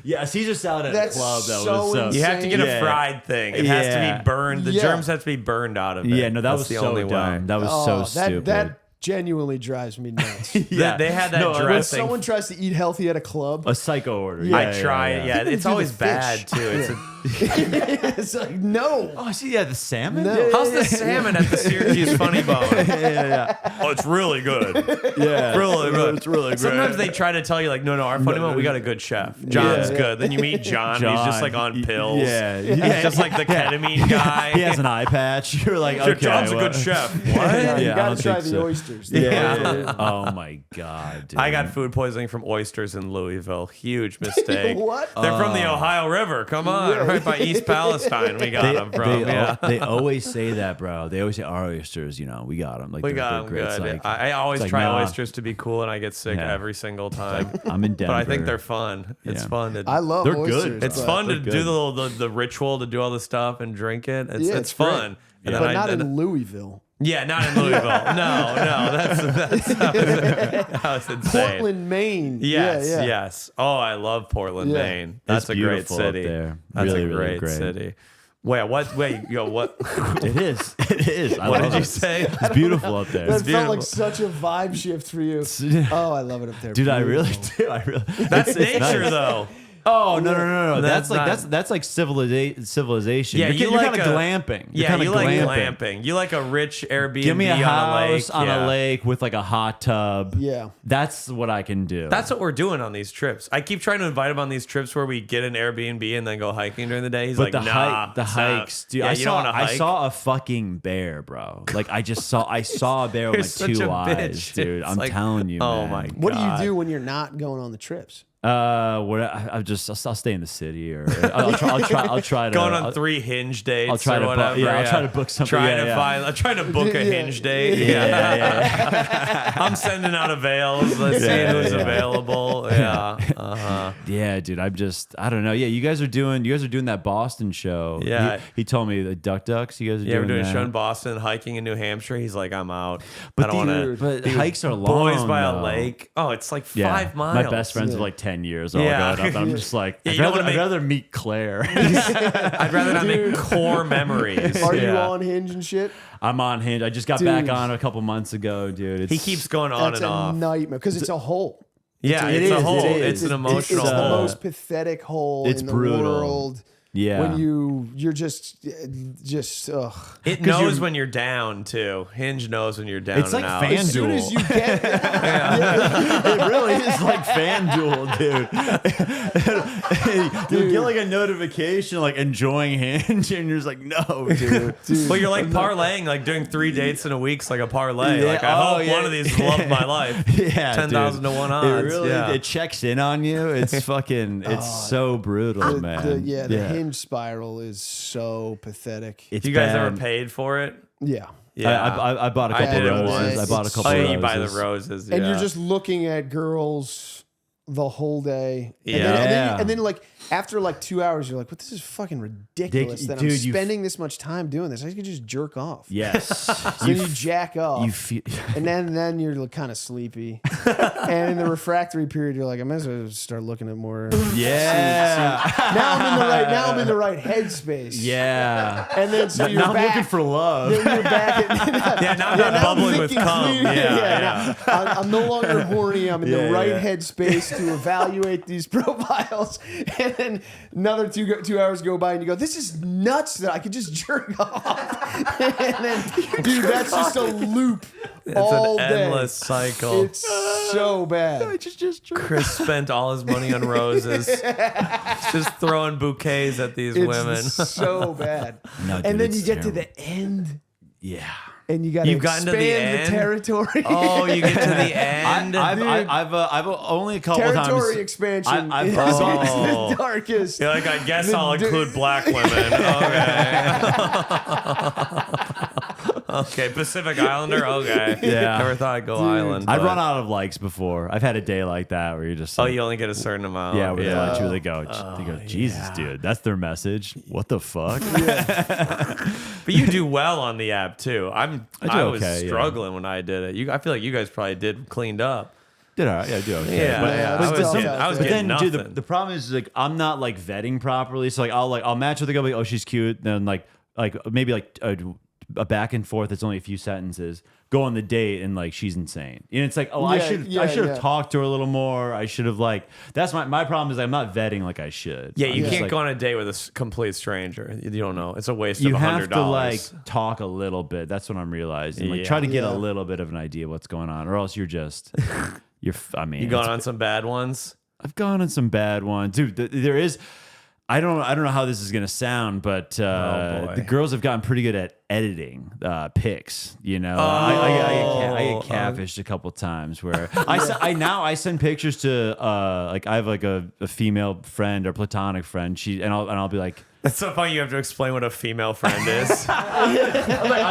Yeah, a Caesar salad at That's a club that so was so. insane. You have to get Yeah. a fried thing. It has to Yeah. be burned. The Yeah. germs have to be burned out of it. Yeah, no, that That's was the so only dumb. way. That was so stupid. That genuinely drives me nuts. yeah, They had that no, When dressing. someone tries to eat healthy at a club, a psycho order. Yeah. I try it. Yeah, Get them to it's do always the fish. bad too. It's it's like no. Oh, see, yeah, the salmon. No. Yeah, how's the salmon at the Syracuse Funny Bone? yeah. Oh, it's really good. Yeah, Really good. It's really great. Sometimes they try to tell you like, no, our Funny Bone, we got a good chef. John's Yeah. good. Then you meet John, and he's just like on pills. Yeah, He's just like the ketamine guy. He has an eye patch. You're like, Sure, okay, John's a well- good chef. What? You Yeah, I gotta don't try think the so. oysters. oysters. Yeah. Oh my god, dude. I got food poisoning from oysters in Louisville. Huge mistake. What? They're from the Ohio River. Come on, right by East Palestine. We got them from. They always say that, bro. They always say our oysters. You know, we got them. Like We they're got them great. It's good. like- I always it's like, try nah. oysters to be cool, and I get sick Yeah. every single time. I'm in Denver. But I think they're fun. It's Yeah. fun. I love They're good. oysters. It's but- fun to they're do good. the little the ritual to do all the stuff and drink it. It's Yeah, it's it's great. fun. And But not in Louisville. yeah, not in Louisville. No, that was insane. Portland, Maine. Yes, yeah. yes. Oh, I love Portland, Yeah. Maine. That's It's a great beautiful up city. there. That's Really, a really great, great. city. Wait, what? Wait, yo, what? It is. It is. I What love did you it. say? It's beautiful up there. That felt beautiful. like such a vibe shift for you. Oh, I love it up there. Dude, I really Beautiful. do. I really. That's it's nature, nice. though. Oh no! That's That's like civilization. Yeah, you're you kind like of a- glamping. You're Yeah, kinda you like glamping. You like a rich Airbnb Give me a on a house lake. on Yeah. a lake with like a hot tub. Yeah. That's what I can do. That's what we're doing on these trips. I keep trying to invite him on these trips where we get an Airbnb and then go hiking during the day. He's but like, nah. the it's not- hikes, dude. Yeah, I you don't saw want to I hike. saw a fucking bear, bro. Like I saw a bear with You're my such two a eyes, bitch. dude. It's I'm like, telling you, oh man. my What do you God. do when you're not going on the trips? I'll stay in the city, or I'll try to Going on I'll- 3 Hinge dates I'll try or to whatever. I'll try to book something. I'm trying to book a Yeah. Hinge date. Yeah. I'm sending out avails. Let's see who's available. Yeah. Uh-huh. Yeah, dude. I don't know. Yeah, you guys are doing that Boston show. Yeah. He told me the Ducks. You guys are Yeah, we're doing doing a that. show in Boston, hiking in New Hampshire. He's like, I'm out. But I don't want dude, to. But hikes are long. Boys by though. a lake. Oh, it's like Yeah. 5 miles. My best friends of like 10 years all Yeah. going up. I'm just like, Yeah, I'd, you don't rather, wanna I'd rather meet Claire. I'd rather not make core memories. Are you Yeah. on Hinge and shit? I'm on Hinge. I just got Dude. back on a couple months ago, dude. He keeps going on That's and a off. nightmare because it's a hole. Yeah, It it's a is, hole. it is. It's an It's emotional the hole. most pathetic hole It's in the brutal. world. Yeah. When you're just ugh. It knows when you're down too. Hinge knows when you're down. It's and like out. As soon FanDuel. as you get It really is like FanDuel, dude. You get like a notification, like enjoying Hinge, and you're just like, no, dude. Well, you're like parlaying, like doing 3 dates in a week's like a parlay. Yeah, Like I hope yeah. one of these will love my life. Yeah, 10,000 dude. to 1 odds. It really yeah. it checks in on you. It's fucking. It's so brutal, man. the Hinge spiral is so pathetic. It's you guys bad. ever paid for it? Yeah. Yeah. I bought a I couple did it roses. once. I bought a couple Oh, yeah, roses. you buy the roses. And yeah. you're just looking at girls the whole day. Yeah. And then like after like 2 hours, you're like, "What? This is fucking ridiculous that I'm Dude, you- spending this much time doing this. I could just jerk off." Yes. So you jack off, You feel. and then you're kind of sleepy. And in the refractory period, you're like, "I might as well start looking at more." Yeah. Now I'm in the right headspace. Yeah. And then so you're Now I'm back. looking for love. Then you're back at, yeah, now I'm not bubbling with thinking cum. clearly. Yeah. now I'm no longer horny. I'm in Yeah, the right yeah. headspace to evaluate these profiles. And then another 2 hours go by, and you go, "This is nuts that I could just jerk off." And then, dude, that's just a loop all It's an day. endless cycle. It's so bad. just Chris spent all his money on roses. Just throwing bouquets at these It's women. so bad. No, dude, And then it's you get to terrible. the end, Yeah. and you got to You've gotten expand to the the end? territory. Oh, you get to the end. I've only a couple Territory times. I've is Oh. the darkest. You're like, I guess The I'll dude- include black women. Okay. Okay, Pacific Islander. Okay. Yeah. Never thought I'd go island. I've but- run out of likes before. I've had a day like that where you're just Oh, like, you only get a certain amount. yeah, where they let you, they go, Oh, Jesus, dude, that's their message. What the fuck? But you do well on the app too. I do was okay, yeah. struggling when I did it. I feel like you guys probably did cleaned up. Did all right, yeah, I do okay. Yeah, But- yeah, I it's was tough getting, out I was there. getting But then, dude, nothing. the problem is like I'm not like vetting properly. So like I'll match with a girl, like, oh, she's cute. Then like maybe like a back and forth. It's only a few sentences. Go on the date and like she's insane. And it's like, oh, I should have talked to her a little more. I should have like. That's my problem is I'm not vetting like I should. Yeah, you I'm just, can't like, go on a date with a complete stranger. You don't know. It's a waste You of have $100. to like talk a little bit. That's what I'm realizing. Like try to get Yeah. a little bit of an idea what's going on, or else you're just I mean, You gone on some bad ones? I've gone on some bad ones, dude. There is. I don't know how this is gonna sound, but the girls have gotten pretty good at editing pics. You know, I get catfished a couple times where I send pictures to like I have like a female friend or platonic friend. I'll be like. It's so funny. You have to explain what a female friend is. I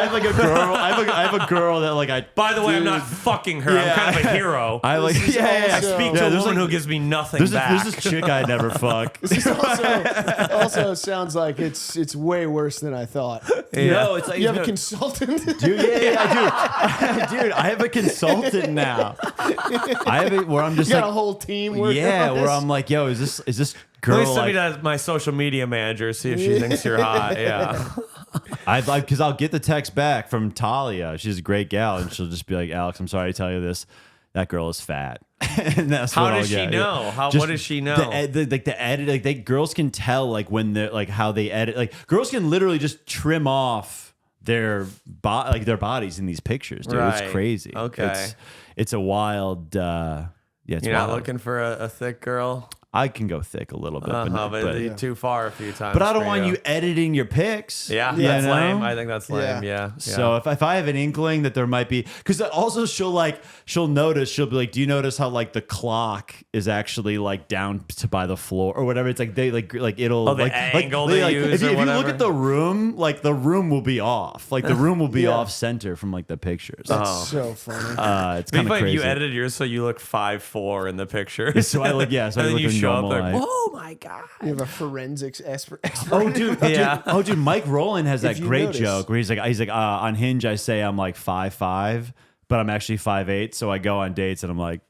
have like a girl. I have a girl that like I. By the way, I'm not fucking her. I'm kind of a hero. I like. I speak to a woman who gives me nothing back. There's this chick I never fuck. This also sounds like it's way worse than I thought. Yeah. No, it's like you have a consultant, dude. I do. Dude, I have a consultant now. I have it where I'm just you like got a whole team. Working on where this? I'm like, yo, is this girl? Let me send me to my social media manager, see if she thinks you're hot. Yeah. Because I'll get the text back from Talia. She's a great gal, and she'll just be like, Alex, I'm sorry to tell you this. That girl is fat. And that's how what does she know? What does she know? The edit, like girls can tell like when they're like how they edit. Like girls can literally just trim off their bodies in these pictures, dude. Right. It's crazy. Okay. It's a wild. It's You're wild. not looking for a thick girl. I can go thick a little bit, but too far a few times. But I don't want you editing your pics. Yeah, that's lame. I think that's lame. Yeah. So if I have an inkling that there might be, because also she'll notice, she'll be like, do you notice how like the clock is actually like down to by the floor or whatever? It's like they like it'll the angle they use. If you look at the room, like the room will be off. Like the room will be off center from like the pictures. That's so funny. It's kind of crazy. You edited yours so you look 5'4" in the picture. So I look, and I then look you show up normal. there. Oh my god! You have a forensics expert. Oh, dude. Yeah. Dude, Mike Rowland has that you great notice. joke where he's like, on Hinge, I say I'm like 5'5", but I'm actually 5'8". So I go on dates and I'm like,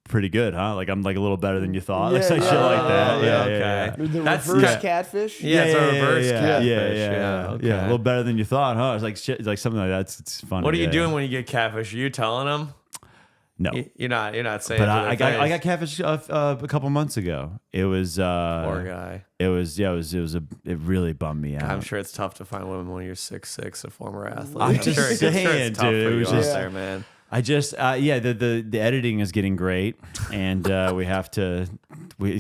pretty good, huh? Like I'm like a little better than you thought. Yeah, Like shit like that. Yeah, okay. yeah. The That's reverse catfish. Yeah, it's a reverse catfish. Yeah. Okay. Yeah, a little better than you thought, huh? It's like shit, like something like that. It's funny. What are you doing when you get catfish? Are you telling them? No, You're not saying. but I got catfish a couple months ago. It was poor guy. It really bummed me out. I'm sure it's tough to find women when you're 6'6", a former athlete. I'm I'm just sure saying, it's tough dude, for it you was out just- there, man. I just the editing is getting great, and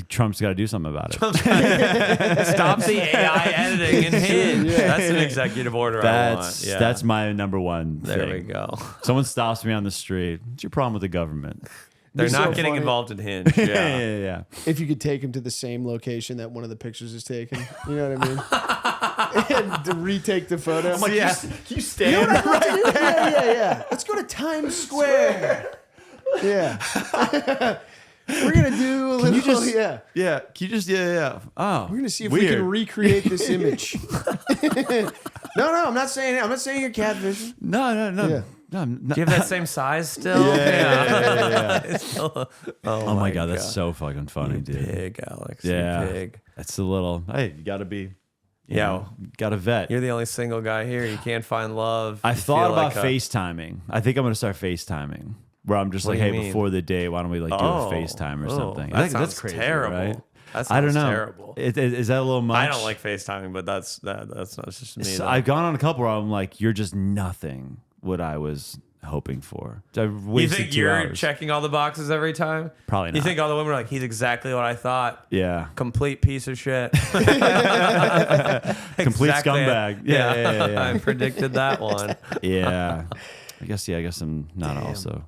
Trump's got to do something about it. Stop the AI editing in Hinge. That's an executive order I want. Yeah. That's my number one There thing. we go. Someone stops me on the street. What's your problem with the government? They're Be not so getting funny. involved in Hinge. Yeah. yeah. If you could take him to the same location that one of the pictures is taken, you know what I mean? And to retake the photo. I'm like, Yeah. can you stand right there? Yeah. Let's go to Times Square. Yeah. We're gonna do a little. you just- yeah. Yeah. Can you just Oh, We're gonna see if we can recreate this image. No, I'm not saying you're catfishing. No. Yeah. No, I'm not. Do you have that same size still? Yeah. Oh my god, that's so fucking funny, dude. Big, Alex. Yeah. You're big. That's a little. Hey, you gotta be. Yeah. Gotta vet. You're the only single guy here. You can't find love. I You thought feel about like FaceTiming. I think I'm gonna start FaceTiming. Where I'm just What like, do you hey, mean? before the day, why don't we like do a FaceTime or something? I That think sounds that's crazy, terrible. right? That sounds I don't know. terrible. Is that a little much? I don't like FaceTiming, but that's not just me. So though. I've gone on a couple where I'm like, you're just nothing what I was hoping for. I You wasted think 2 you're hours. checking all the boxes every time? Probably You not. think all the women are like, he's exactly what I thought. Yeah. Complete piece of shit. Complete Exactly. scumbag. Yeah. I predicted that one. Yeah. I guess I'm not also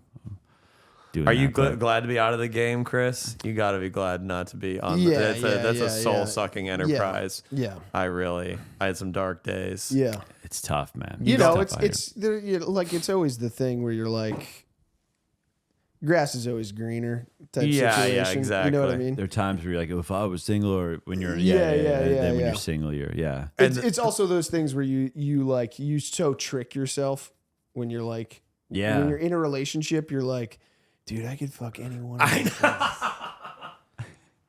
doing Are you that, but- glad to be out of the game, Chris? You got to be glad not to be on. Yeah, That's yeah, a soul-sucking enterprise. Yeah. I had some dark days. Yeah. It's tough, man. You know, tough out here. it's always the thing where you're like, grass is always greener type Yeah, situation. exactly. You know what I mean? There are times where you're like, if I was single, or when you're Yeah, then when yeah. you're single, you're It's also those things where you so trick yourself when you're like, when you're in a relationship, you're like, dude, I could fuck anyone.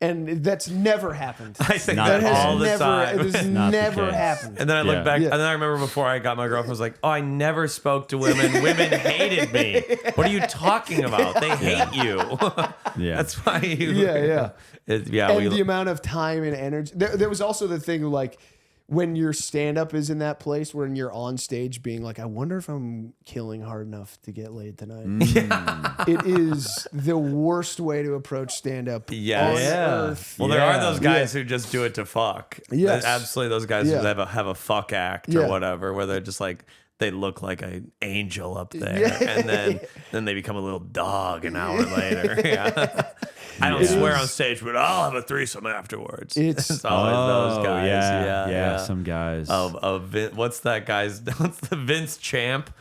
And that's never happened. I think Not that at all the time. It has Not the never case. happened. And then I look Yeah. back, Yeah. and then I remember before I got my girlfriend, I was like, oh, I never spoke to women. Women hated me. What are you talking about? They hate you. Yeah. That's why you. Yeah. And And the amount of time and energy. There was also the thing like when your stand-up is in that place when you're on stage being like, I wonder if I'm killing hard enough to get laid tonight. It is the worst way to approach stand-up on earth. Well, there are those guys who just do it to fuck. Yes. Absolutely, those guys who have a fuck act or whatever, where they're just like, they look like an angel up there, and then they become a little dog an hour later. I don't swear on stage, but I'll have a threesome afterwards. It's always those guys. Yeah, some guys. What's that guy's? What's the Vince Champ?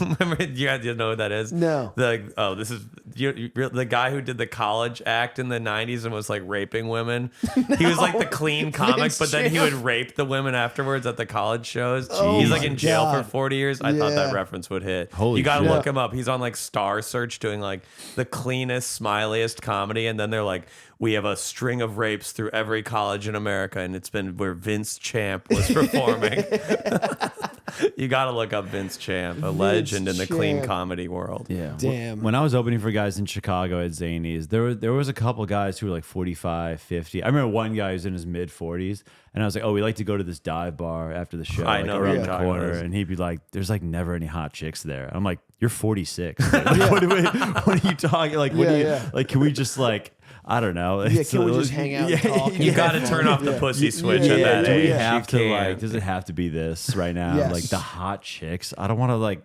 Remember, you guys know who that is? No. This is the guy who did the college act in the 90s and was like raping women. He was like the clean comic, but then he would rape the women afterwards at the college shows. He's like in jail for 40 years. I thought that reference would hit. You got to look him up. He's on like Star Search doing like the cleanest, smiliest comedy. And then they're like, we have a string of rapes through every college in America. And it's been where Vince Champ was performing. You got to look up Vince Champ, a legend in the clean comedy world. Yeah. Damn. When I was opening for guys in Chicago at Zanies, there was a couple guys who were like 45, 50. I remember one guy who was in his mid 40s, and I was like, oh, we like to go to this dive bar after the show. I like, know around the corner. And he'd be like, there's like never any hot chicks there. I'm like, you're 46. Like, what are you talking? Like, what do you, like, can we just like, I don't know. Yeah, can we just hang out and talk? You got to turn off the pussy switch at that do we age. have to like? Does it have to be this right now? Yes. Like the hot chicks. I don't want to like.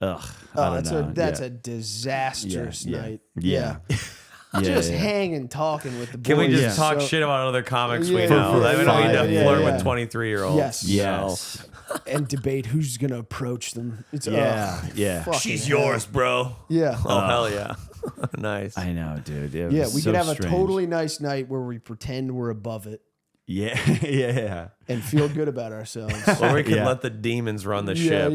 I don't know. That's a disastrous night. Yeah. Just hanging, talking with the boys. Can we just talk shit about other comics we know? We don't need to flirt with 23-year-olds. Yes. And debate who's going to approach them. It's She's yours, bro. Yeah. Oh, hell yeah. Nice. I know, dude. We could have a totally nice night where we pretend we're above it. Yeah. And feel good about ourselves. Or we could let the demons run the ship.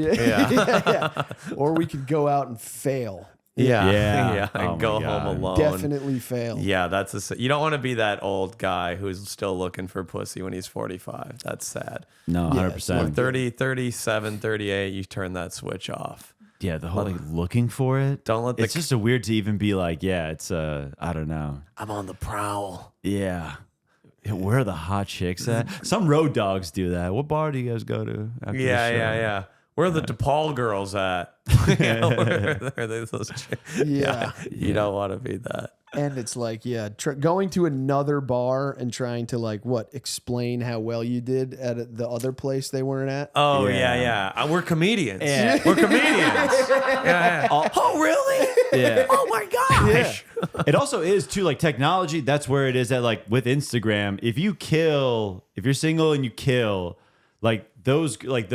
Or we could go out and fail. And go home alone. Definitely fail. Yeah, you don't want to be that old guy who's still looking for pussy when he's 45. That's sad. No, 100%. 30, 37, 38, you turn that switch off. Yeah, the whole like looking for it. Don't let it's just a weird to even be like, it's I don't know. I'm on the prowl. Yeah. Where are the hot chicks at? Some road dogs do that. What bar do you guys go to after the show? Yeah. Where are the DePaul girls at? Where are those chicks? You don't want to be that. And it's like, going to another bar and trying to like explain how well you did at the other place they weren't at. Oh yeah. We're comedians. Yeah. We're comedians. Oh really? Yeah. Oh my gosh. Yeah. It also is too like technology. That's where it is at like with Instagram. If you're single and you kill, like those like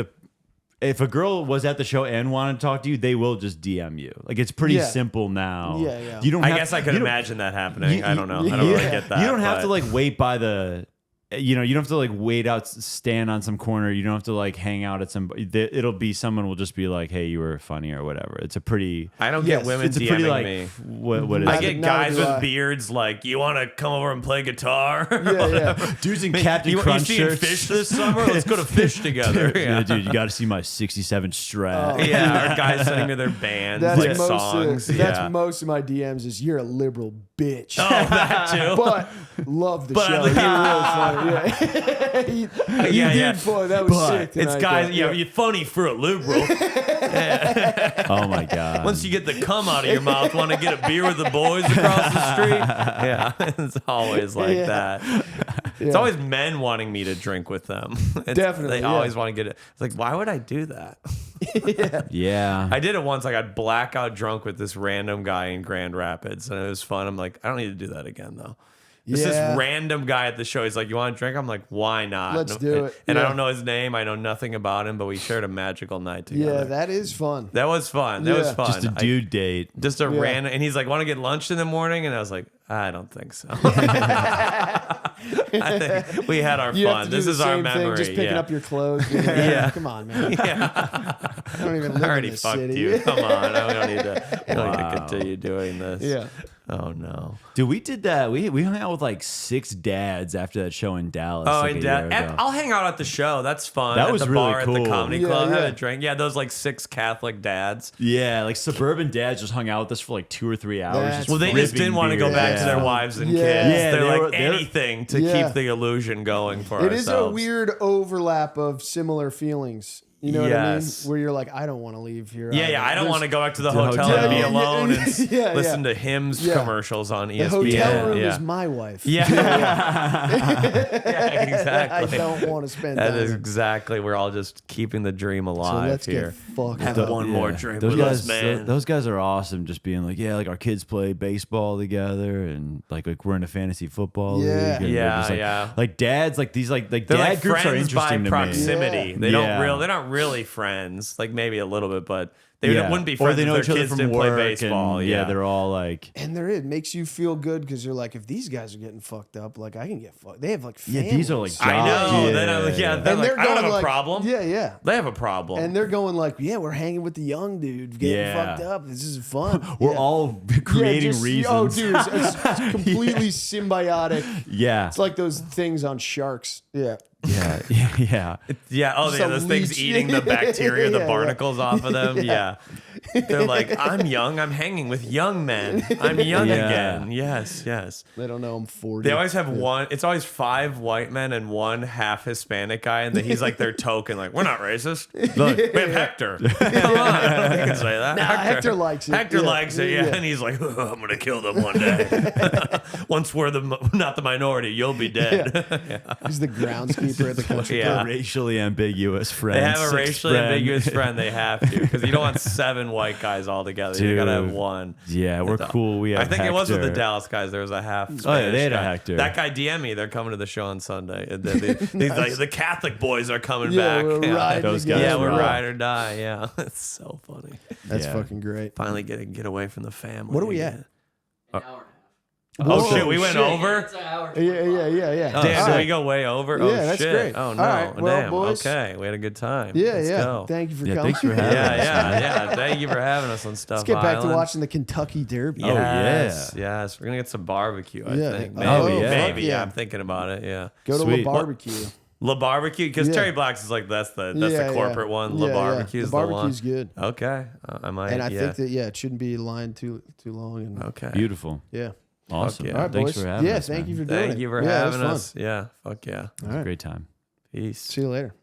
if a girl was at the show and wanted to talk to you, they will just DM you. Like it's pretty simple now. Yeah. You don't. I guess I could imagine that happening. I don't know. I don't really get that. You don't have to like wait by the. You don't have to like wait out, stand on some corner. You don't have to like hang out at some. It'll be someone will just be like, "Hey, you were funny" or whatever. It's a pretty. I don't get women it's a DMing pretty, like, me. What is I it? get guys with beards like, "You want to come over and play guitar?" Dudes in Captain Crunch you seeing shirts. Fish this summer? Let's go to Fish together. Dude, you got to see my '67 Strat. Or guys sending me their bands like songs. That's most of my DMs is you're a liberal bitch. Oh, that too. But love the show. You're real funny. You did fun. That was sick tonight. It's guys, you're funny for a liberal. Oh my god! Once you get the cum out of your mouth, want to get a beer with the boys across the street? Yeah, it's always like that. It's always men wanting me to drink with them. Definitely, they always want to get it. It's like, why would I do that? Yeah, I did it once. I got blackout drunk with this random guy in Grand Rapids, and it was fun. I'm like, I don't need to do that again though. This random guy at the show. He's like, "You want to drink?" I'm like, "Why not?" Let's do it. And I don't know his name. I know nothing about him, but we shared a magical night together. Yeah, that is fun. That was fun. That was fun. just a dude date. Just a random. And he's like, "Want to get lunch in the morning?" And I was like, "I don't think so." I think we had our fun. This is our memory. Just picking up your clothes. Come on, man. I don't even live I already in this fucked city. you. Come on. We don't need to continue doing this. Yeah. Oh no, Dude, we did that. We hung out with like 6 dads after that show in Dallas. oh, like and a year ago. I'll hang out at the show. That's fun. That at was the really bar at cool. the comedy Yeah, club. Have yeah. a drink. Yeah, those like 6 Catholic dads. Yeah, like suburban dads just hung out with us for like 2 or 3 hours. That's Well, they just ripping didn't want to go beers. back to their Yeah. wives and Yeah. kids. Yeah, they're they like were- they're- anything to Yeah. keep the illusion going for It ourselves. is a weird overlap of similar feelings. You know what I mean? Yes. Where you're like, I don't want to leave here. Yeah, I don't want to go back to the The hotel hotel. and be Yeah, alone and yeah, listen yeah. to hymns Yeah. commercials on The ESPN. hotel room yeah. is my wife. Yeah. Yeah, exactly. I don't want to spend That time. is exactly. We're all just keeping the dream So alive let's here. get fucked Have up. one more drink Those with guys, us, man. Those guys are awesome. Just being like, yeah, like our kids play baseball together, and like we're in a fantasy football Yeah. league. And we're Yeah, just, like, yeah. Like dads, like these, like They're dad like groups are friends by interesting to me. proximity. Yeah. They Yeah. they're not really friends. Like maybe a little bit, but they Yeah. wouldn't be Or friends they if know their each other kids from didn't play work, baseball. and, Yeah, they're all like, And it makes you feel good because you're like, if these guys are getting fucked up, like I can get fucked. They have like yeah, families. these are like I know. jobs. Then they're and like, they're I don't going have a like, problem. Yeah, yeah. They have a problem. And they're going like, yeah, we're hanging with the young dude, getting Yeah. fucked up. This is fun. We're Yeah. all Yeah, creating just- reasons. Oh, dude, it's completely symbiotic. Yeah, It's like those things on sharks. Yeah. yeah, yeah, yeah. yeah. Oh, Just yeah. a Those things leech. eating the bacteria, the Yeah, yeah. barnacles off of them. Yeah. They're like, I'm young. I'm hanging with young men. I'm young Yeah. again. Yes, yes. They don't know I'm 40. They always have one. It's always 5 white men and 1 half Hispanic guy, and then he's like their token. Like, we're not racist. Look, we have Hector. Come on, you can say that. Nah, Hector likes it. Hector Yeah. likes it. Yeah. Yeah. And he's like, oh, I'm gonna kill them one day. Once we're not the minority, you'll be dead. He's the groundskeeper at the country Yeah. club. Racially ambiguous friend. They have a 6th racially friend. ambiguous friend. They have to because you don't want 7 white guys all together. You gotta have Dude. 1. Yeah, we're cool. We have I think it was with the Hector. Dallas guys. There was a half. Spanish Oh, yeah, they had a guy. Hector. That guy DM me. They're coming to the show on Sunday. He's like, the Catholic boys are coming Yeah, back. we're riding Those together. guys Yeah, we're rock. ride or die. Yeah, it's so funny. That's Yeah. fucking great. Finally get away from the family. What are we again. at? Oh Whoa, shit, we went shit. over. It's an hour. Yeah. Damn, All did we right. go way over? Yeah, Oh that's shit. great. Oh no. All right, well, Damn. boys. Okay, we had a good time. Yeah, Let's yeah. go. Thank you for Yeah, coming. thanks for having Yeah, us. yeah. Thank you for having us on Stuff Let's get back to Island. watching the Kentucky Derby. Oh, Yes, yes. We're gonna get some barbecue. I Yeah. think. Oh, Maybe, yeah. maybe. Yeah. Yeah, I'm thinking about it. Yeah. Go to Sweet. La Barbecue. La Barbecue, because Yeah. Terry Black's is like that's the Yeah, corporate one. La Yeah, Barbecue's The the one. barbecue's good. Okay, I might. And I yeah. think that it shouldn't be lined too long. And Okay. Beautiful. yeah. Awesome. yeah. All right, Thanks boys. for having yeah, us. thank man. you for doing it. Thank you for Yeah, it was having fun. us. Yeah. Fuck yeah. All right. Great time. Peace. See you later.